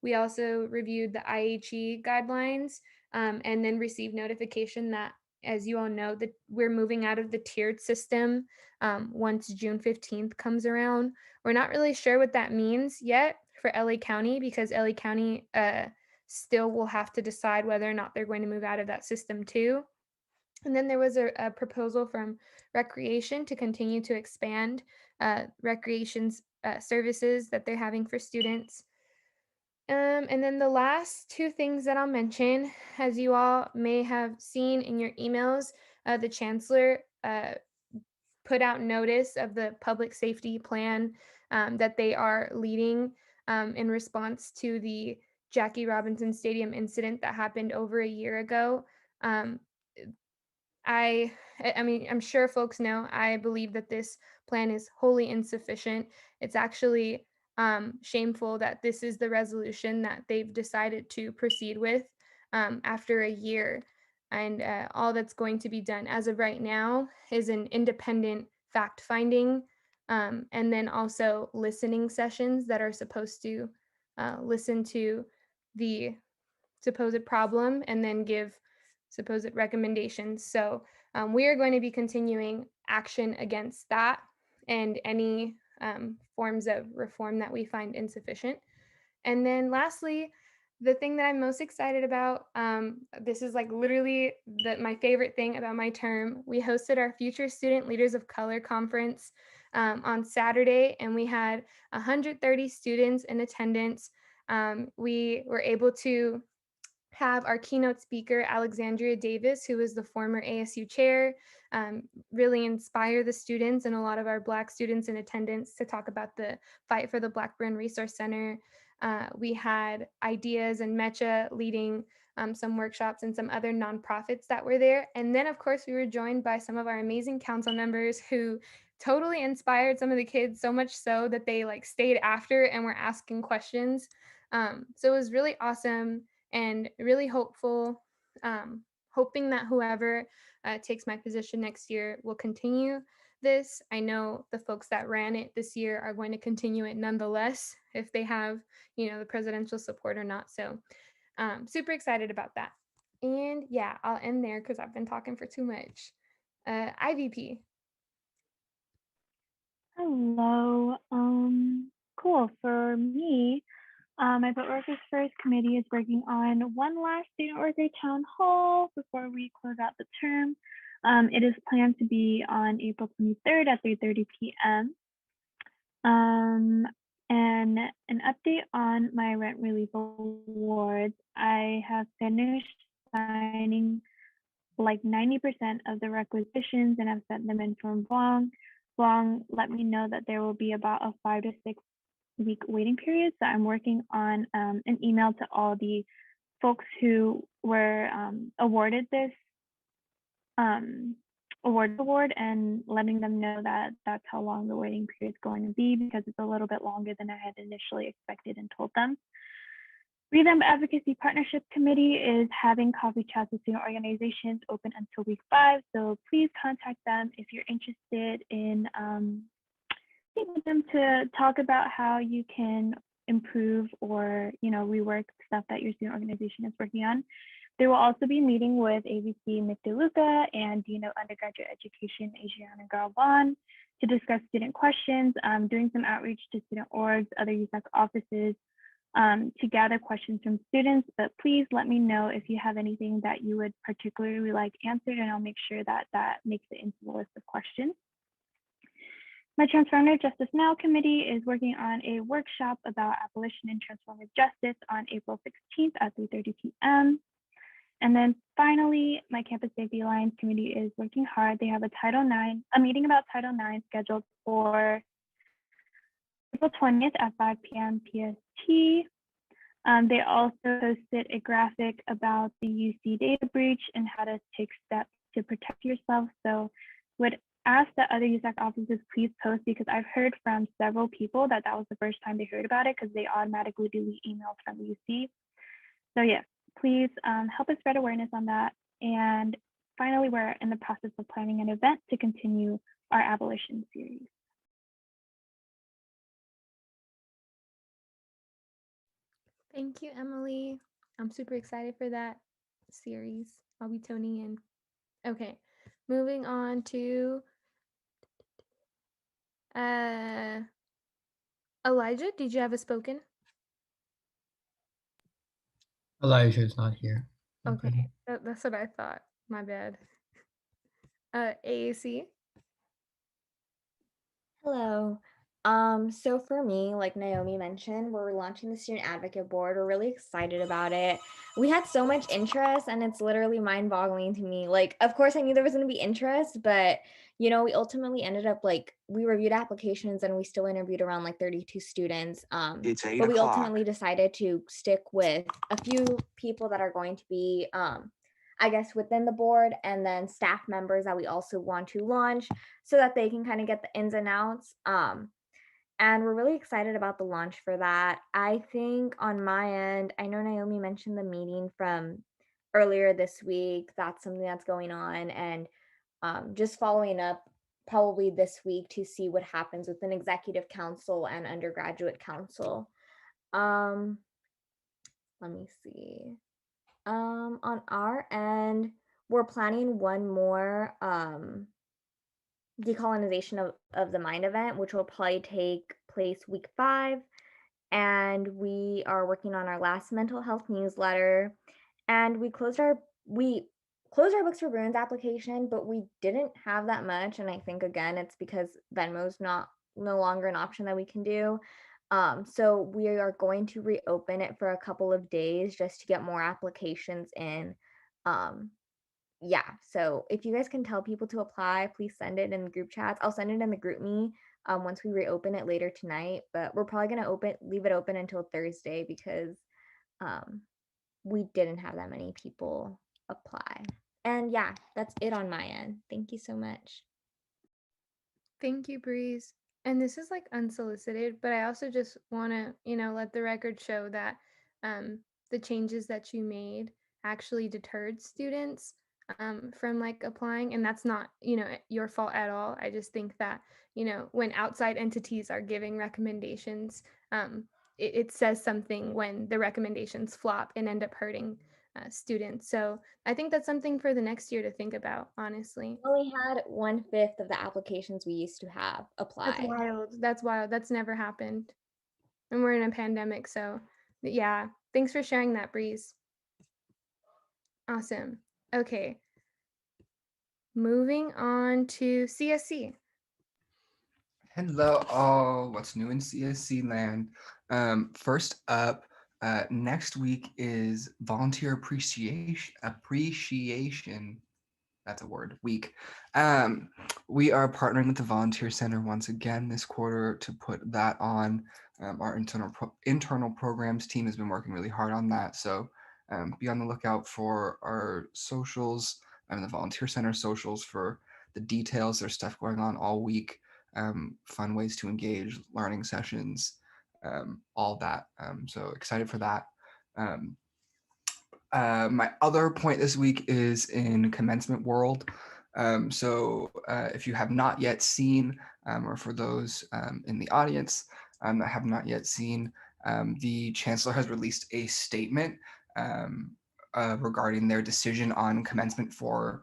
We also reviewed the IHE guidelines and then received notification that, as you all know, that we're moving out of the tiered system once June 15th comes around. We're not really sure what that means yet for LA County, because LA County still will have to decide whether or not they're going to move out of that system too. And then there was a proposal from Recreation to continue to expand recreation's services that they're having for students. And then the last two things that I'll mention, as you all may have seen in your emails, the chancellor put out notice of the public safety plan that they are leading in response to the Jackie Robinson Stadium incident that happened over a year ago. I mean, I'm sure folks know, I believe that this plan is wholly insufficient. It's actually shameful that this is the resolution that they've decided to proceed with after a year. And all that's going to be done as of right now is an independent fact finding and then also listening sessions that are supposed to listen to the supposed problem and then give supposed recommendations. So we are going to be continuing action against that and any forms of reform that we find insufficient. And then lastly, the thing that I'm most excited about, this is like literally my favorite thing about my term. We hosted our Future Student Leaders of Color conference on Saturday, and we had 130 students in attendance. We were able to have our keynote speaker, Alexandria Davis, who is the former ASU chair, really inspire the students and a lot of our Black students in attendance to talk about the fight for the Blackburn Resource Center. We had Ideas and Mecha leading some workshops and some other nonprofits that were there. And then, of course, we were joined by some of our amazing council members who totally inspired some of the kids, so much so that they like stayed after and were asking questions. So it was really awesome and really hopeful, hoping that whoever takes my position next year will continue this. I know the folks that ran it this year are going to continue it nonetheless, if they have, the presidential support or not. So super excited about that. And yeah, I'll end there because I've been talking for too much. IVP. Hello. Cool. For me, my Vote Workers First committee is working on one last student worker town hall before we close out the term. It is planned to be on April 23rd at 3:30 p.m. And an update on my rent relief awards. I have finished signing like 90% of the requisitions and I've sent them in from Vong. Vong let me know that there will be about a 5 to 6 week waiting period. So I'm working on an email to all the folks who were awarded this award and letting them know that that's how long the waiting period is going to be, because it's a little bit longer than I had initially expected and told them. Revamp Advocacy Partnership Committee is having coffee chats with student organizations open until week 5. So please contact them if you're interested in meeting with them to talk about how you can improve or rework stuff that your student organization is working on. There will also be meeting with AVC Nick DeLuca and Dean of Undergraduate Education Adriana Garban to discuss student questions, doing some outreach to student orgs, other USAC offices to gather questions from students. But please let me know if you have anything that you would particularly like answered, and I'll make sure that that makes it into the list of questions. My Transformative Justice Now committee is working on a workshop about abolition and transformative justice on April 16th at 3:30 p.m. And then finally, my Campus Safety Alliance committee is working hard. They have a meeting about Title IX scheduled for April 20th at 5 p.m. PST. They also posted a graphic about the UC data breach and how to take steps to protect yourself. So would ask that other USAC offices please post, because I've heard from several people that was the first time they heard about it because they automatically delete emails from UC. So yeah, please help us spread awareness on that. And finally, we're in the process of planning an event to continue our abolition series. Thank you, Emily. I'm super excited for that series. I'll be tuning in. Okay, moving on to Elijah. Did you have a spoken? Elijah is not here. Okay, that's what I thought. My bad. AAC. Hello. So for me, like Naomi mentioned, we're launching the Student Advocate Board. We're really excited about it. We had so much interest and it's literally mind-boggling to me. Like, of course I knew there was going to be interest, but we ultimately ended up we reviewed applications and we still interviewed around like 32 students. It's 8 But we o'clock. ultimately decided to stick with a few people that are going to be I guess within the board, and then staff members that we also want to launch so that they can kind of get the ins and outs. And we're really excited about the launch for that. I think on my end, I know Naomi mentioned the meeting from earlier this week. That's something that's going on, and just following up probably this week to see what happens with an executive council and undergraduate council. Let me see. On our end, we're planning one more decolonization of the mind event, which will probably take place week 5. And we are working on our last mental health newsletter. And we closed our books for Bruins application, but we didn't have that much. And I think again, it's because Venmo's no longer an option that we can do. So we are going to reopen it for a couple of days just to get more applications in. Yeah, so if you guys can tell people to apply, please send it in the group chats. I'll send it in the group me once we reopen it later tonight, but we're probably gonna leave it open until Thursday because we didn't have that many people apply. And yeah, that's it on my end. Thank you so much. Thank you, Breeze. And this is like unsolicited, but I also just want to, let the record show that the changes that you made actually deterred students from like applying. And that's not, your fault at all. I just think that, when outside entities are giving recommendations, it says something when the recommendations flop and end up hurting students. So I think that's something for the next year to think about, honestly. We only had 1/5 of the applications we used to have apply. That's wild. That's wild. That's never happened. And we're in a pandemic. So, yeah. Thanks for sharing that, Breeze. Awesome. Okay. Moving on to CSC. Hello, all. What's new in CSC land? First up, next week is Volunteer Appreciation. That's a word. Week. We are partnering with the Volunteer Center once again this quarter to put that on. Our internal programs team has been working really hard on that. So be on the lookout for our socials and the Volunteer Center socials for the details. There's stuff going on all week. Fun ways to engage, learning sessions, all that. So excited for that. My other point this week is in commencement world. If you have not yet seen, or for those in the audience that have not yet seen, the chancellor has released a statement regarding their decision on commencement for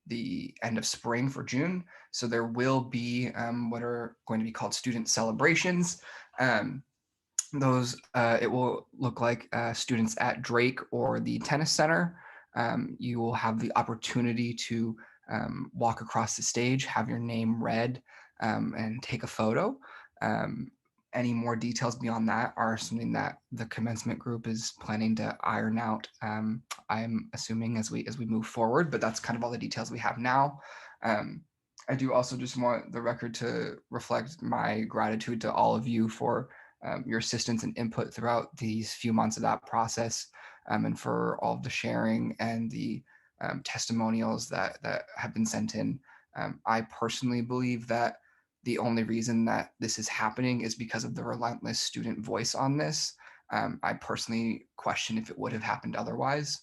the end of spring for June. So there will be what are going to be called student celebrations. Those it will look like students at Drake or the tennis center. You will have the opportunity to walk across the stage, have your name read, and take a photo. Any more details beyond that are something that the commencement group is planning to iron out. I'm assuming as we move forward, but that's kind of all the details we have now. I do also just want the record to reflect my gratitude to all of you for your assistance and input throughout these few months of that process, and for all of the sharing and the testimonials that have been sent in. I personally believe that the only reason that this is happening is because of the relentless student voice on this. I personally question if it would have happened otherwise.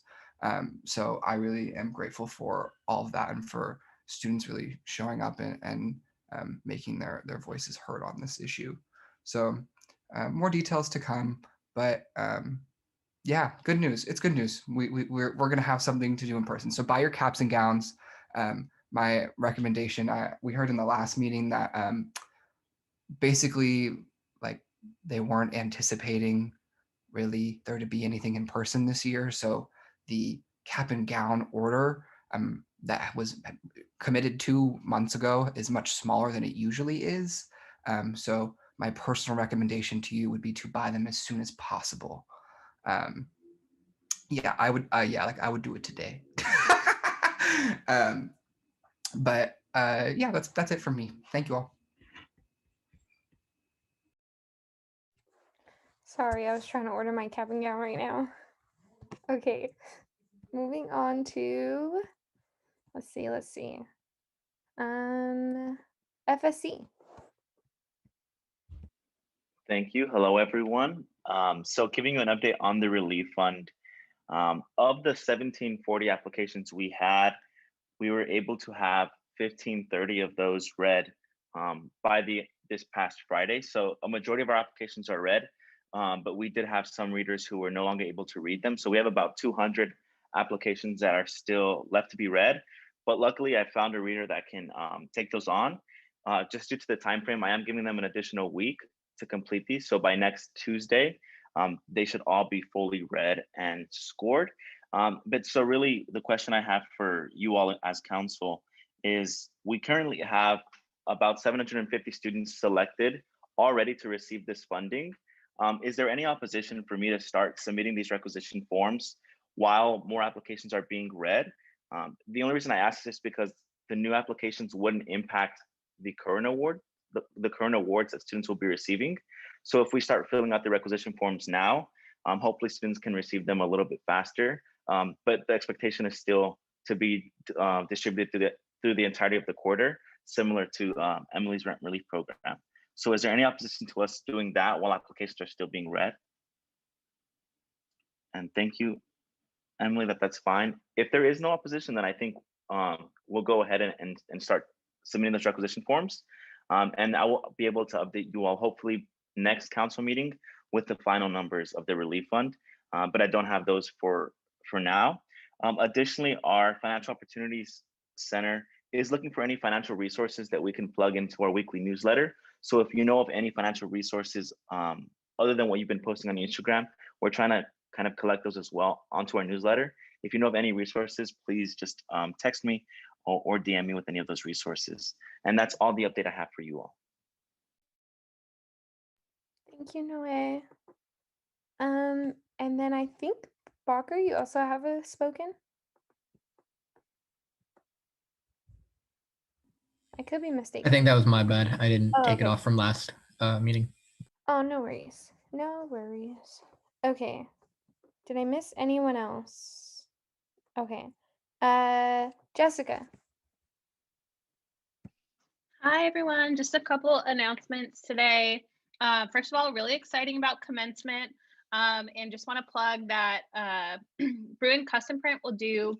So I really am grateful for all of that and for students really showing up and making their voices heard on this issue. So more details to come, But yeah, good news. It's good news. We're going to have something to do in person. So buy your caps and gowns. My recommendation, we heard in the last meeting that basically like they weren't anticipating really there to be anything in person this year. So the cap and gown order that was committed 2 months ago is much smaller than it usually is. So my personal recommendation to you would be to buy them as soon as possible. Yeah, I would. Yeah, like I would do it today. But yeah, that's it from me. Thank you all. Sorry, I was trying to order my cap and gown right now. Okay, moving on to, let's see. FSC. Thank you. Hello, everyone. So giving you an update on the relief fund. Of the 1740 applications we had, we were able to have 1530 of those read by this past Friday. So a majority of our applications are read, but we did have some readers who were no longer able to read them. So we have about 200 applications that are still left to be read. But luckily, I found a reader that can take those on. Just due to the time frame, I am giving them an additional week to complete these. So by next Tuesday, they should all be fully read and scored. But so really the question I have for you all as council is we currently have about 750 students selected already to receive this funding. Is there any opposition for me to start submitting these requisition forms while more applications are being read? The only reason I ask this is because the new applications wouldn't impact the current award, the current awards that students will be receiving. So if we start filling out the requisition forms now, hopefully students can receive them a little bit faster. But the expectation is still to be distributed through the entirety of the quarter, similar to Emily's rent relief program. So is there any opposition to us doing that while applications are still being read? And thank you, Emily, that's fine. If there is no opposition, then I think we'll go ahead and start submitting those requisition forms. And I will be able to update you all hopefully next council meeting with the final numbers of the relief fund. But I don't have those for now. Additionally, our Financial Opportunities Center is looking for any financial resources that we can plug into our weekly newsletter. So if you know of any financial resources other than what you've been posting on Instagram, we're trying to kind of collect those as well onto our newsletter. If you know of any resources, please just text me or DM me with any of those resources. And that's all the update I have for you all. Thank you, Noe. And then I think, Bacher, you also have a spoken? I could be mistaken. I think that was my bad. I didn't take it okay. off from last meeting. Oh, no worries. No worries. Okay. Did I miss anyone else? Okay. Jessica. Hi, everyone. Just a couple announcements today. First of all, really exciting about commencement. And just want to plug that Bruin Custom Print will do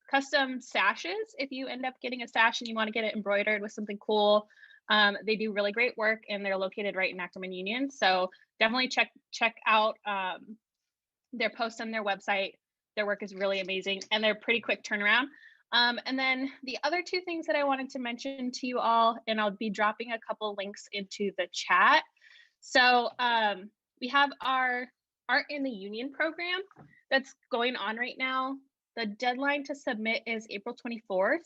custom sashes. If you end up getting a sash and you want to get it embroidered with something cool, they do really great work and they're located right in Ackerman Union. So definitely check out their posts on their website. Their work is really amazing and they're pretty quick turnaround. And then the other two things that I wanted to mention to you all, and I'll be dropping a couple links into the chat. So we have our Art in the Union program that's going on right now. The deadline to submit is April 24th.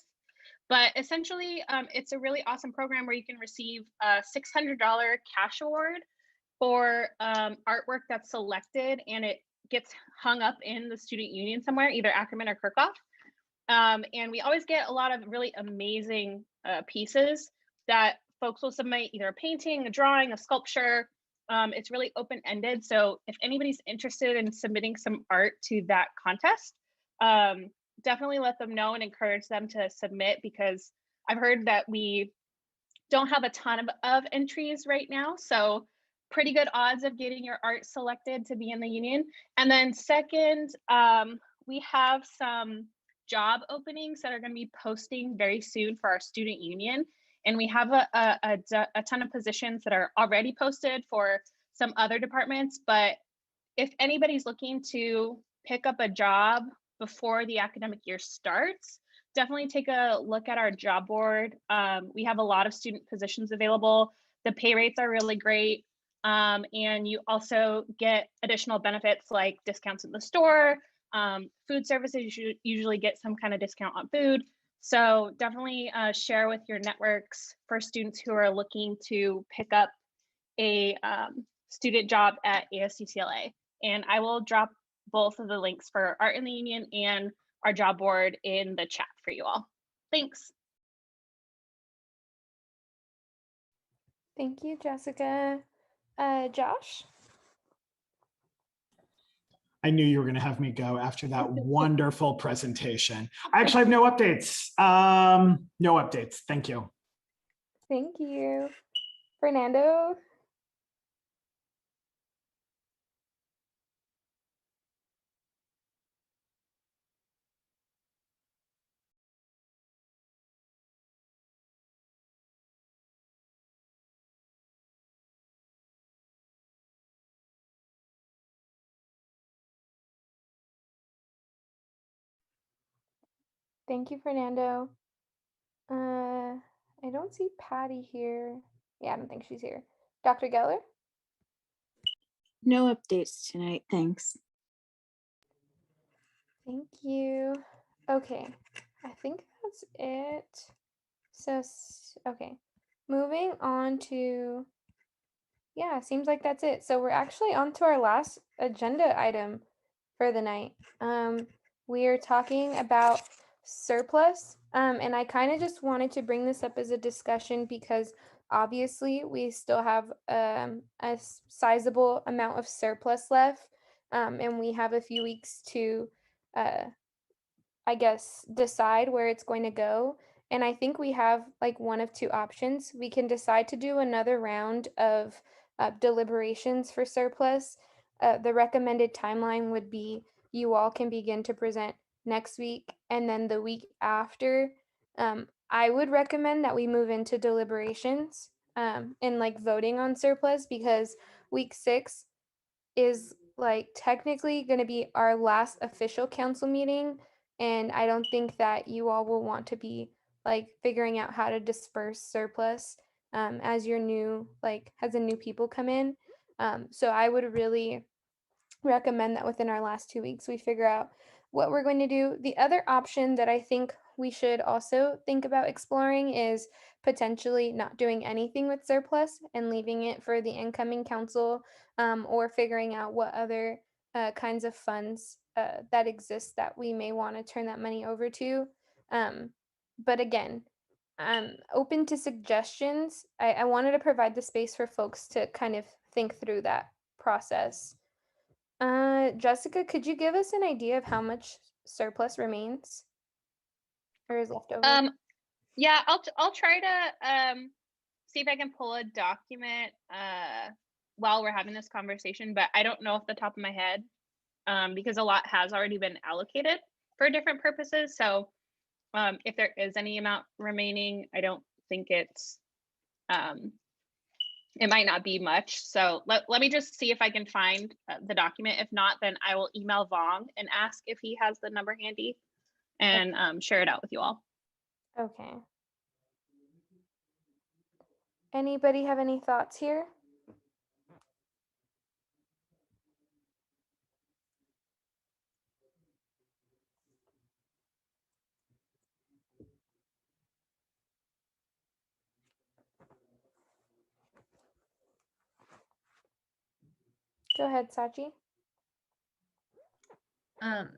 But essentially, it's a really awesome program where you can receive a $600 cash award for artwork that's selected and it gets hung up in the student union somewhere, either Ackerman or Kirkhoff. And we always get a lot of really amazing pieces that folks will submit, either a painting, a drawing, a sculpture. It's really open-ended. So if anybody's interested in submitting some art to that contest, definitely let them know and encourage them to submit, because I've heard that we don't have a ton of entries right now. So pretty good odds of getting your art selected to be in the union. And then second, we have some job openings that are going to be posting very soon for our student union. And we have a ton of positions that are already posted for some other departments, but if anybody's looking to pick up a job before the academic year starts, definitely take a look at our job board. We have a lot of student positions available. The pay rates are really great. And you also get additional benefits like discounts in the store. Food services usually get some kind of discount on food. So definitely share with your networks for students who are looking to pick up a student job at ASUCLA. And I will drop both of the links for Art in the Union and our job board in the chat for you all. Thanks. Thank you, Jessica. Josh? I knew you were going to have me go after that wonderful presentation. I actually have no updates. No updates. Thank you. Thank you. Fernando? Thank you, Fernando. I don't see Patty here. Yeah, I don't think she's here. Dr. Geller? No updates tonight, thanks. Thank you. Okay, I think that's it. So, okay, moving on to, yeah, seems like that's it. So we're actually on to our last agenda item for the night. We are talking about surplus, and I kind of just wanted to bring this up as a discussion because obviously we still have a sizable amount of surplus left, and we have a few weeks to, I guess, decide where it's going to go. And I think we have like one of two options. We can decide to do another round of deliberations for surplus. The recommended timeline would be you all can begin to present next week, and then the week after, I would recommend that we move into deliberations and like voting on surplus, because week 6 is like technically going to be our last official council meeting, and I don't think that you all will want to be like figuring out how to disperse surplus as your new, like, as the new people come in. So I would really recommend that within our last 2 weeks we figure out what we're going to do. The other option that I think we should also think about exploring is potentially not doing anything with surplus and leaving it for the incoming council, or figuring out what other kinds of funds that exist that we may want to turn that money over to. But again, I'm open to suggestions. I wanted to provide the space for folks to kind of think through that process. Jessica, could you give us an idea of how much surplus remains or is left over? Yeah, I'll try to see if I can pull a document while we're having this conversation, but I don't know off the top of my head because a lot has already been allocated for different purposes. So if there is any amount remaining, I don't think it's it might not be much. So let me just see if I can find the document. If not, then I will email Vong and ask if he has the number handy and share it out with you all. Okay. Anybody have any thoughts here? Go ahead, Sachi.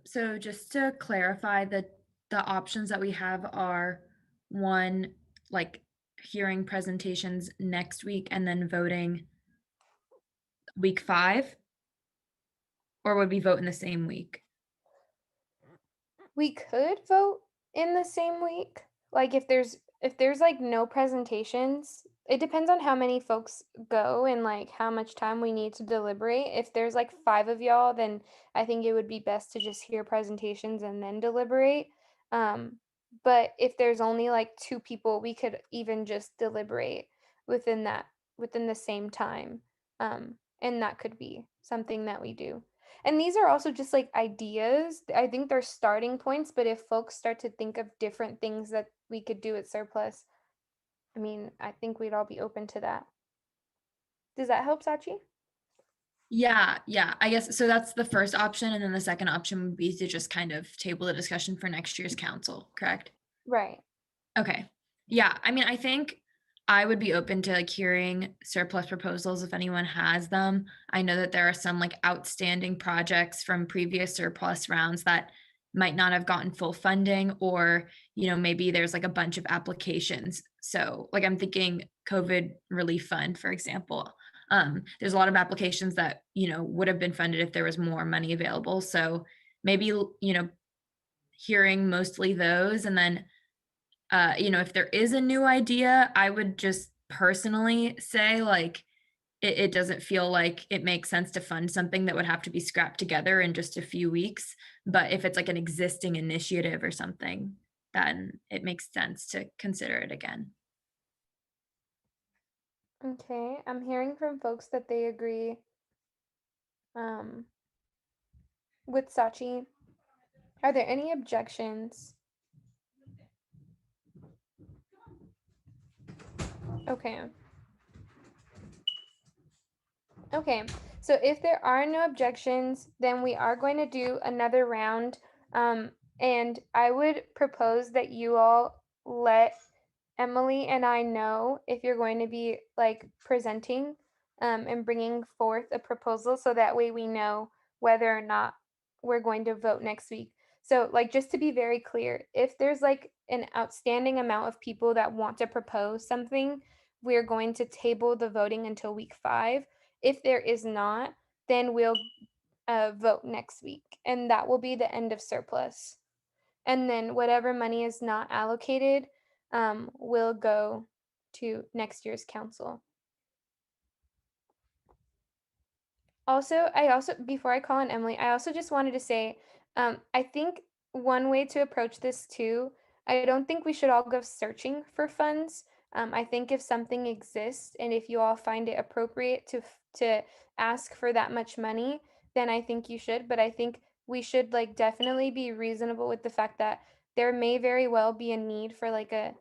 So just to clarify, the options that we have are, one, like hearing presentations next week and then voting week 5, or would we vote in the same week? We could vote in the same week. Like if there's like no presentations, it depends on how many folks go and like how much time we need to deliberate. If there's like 5 of y'all, then I think it would be best to just hear presentations and then deliberate. But if there's only like 2 people, we could even just deliberate within the same time. and that could be something that we do. And these are also just like ideas. I think they're starting points, but if folks start to think of different things that we could do at surplus, I mean, I think we'd all be open to that. Does that help, Sachi? Yeah, I guess so. That's the first option, and then the second option would be to just kind of table the discussion for next year's council, correct? Right. Okay. Yeah, I mean, I think I would be open to like hearing surplus proposals if anyone has them. I know that there are some like outstanding projects from previous surplus rounds that might not have gotten full funding, or maybe there's like a bunch of applications. So like I'm thinking COVID relief fund, for example. There's a lot of applications that would have been funded if there was more money available. So maybe hearing mostly those, and then if there is a new idea, I would just personally say like it doesn't feel like it makes sense to fund something that would have to be scrapped together in just a few weeks. But if it's like an existing initiative or something, then it makes sense to consider it again. Okay, I'm hearing from folks that they agree with Sachi. Are there any objections? Okay. Okay, so if there are no objections, then we are going to do another round. And I would propose that you all let Emily and I know if you're going to be like presenting and bringing forth a proposal, so that way we know whether or not we're going to vote next week. So like, just to be very clear, if there's like an outstanding amount of people that want to propose something, we're going to table the voting until week 5. If there is not, then we'll vote next week, and that will be the end of surplus. And then whatever money is not allocated will go to next year's council. Also, before I call on Emily, I also just wanted to say, I think one way to approach this too, I don't think we should all go searching for funds. I think if something exists and if you all find it appropriate to ask for that much money, then I think you should. But I think we should like definitely be reasonable with the fact that there may very well be a need for like a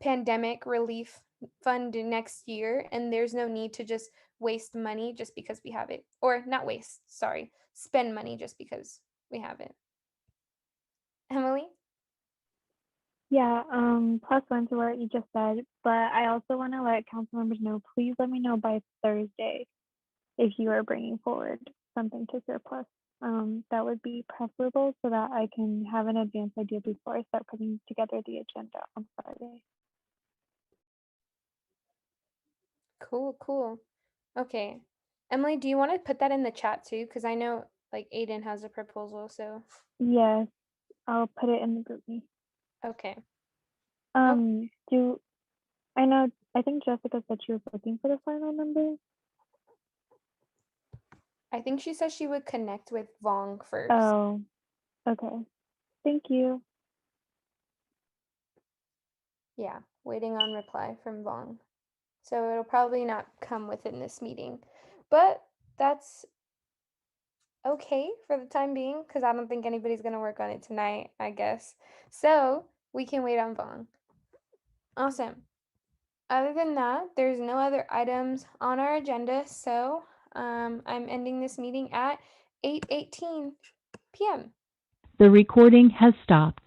pandemic relief fund next year, and there's no need to just waste money just because we have it, or not waste, sorry, spend money just because we have it. Emily? Yeah, +1 to what you just said, but I also want to let council members know, please let me know by Thursday if you are bringing forward something to surplus. That would be preferable so that I can have an advanced idea before I start putting together the agenda on Friday. Cool. Okay. Emily, do you want to put that in the chat too? Because I know like Aiden has a proposal, so. Yes, I'll put it in the group me. Okay. I think Jessica said she was looking for the final number. I think she says she would connect with Vong first. Oh, okay. Thank you. Yeah, waiting on reply from Vong. So it'll probably not come within this meeting, but that's okay for the time being, because I don't think anybody's going to work on it tonight, I guess. So we can wait on Vong. Awesome. Other than that, there's no other items on our agenda, so I'm ending this meeting at 8:18 p.m. The recording has stopped.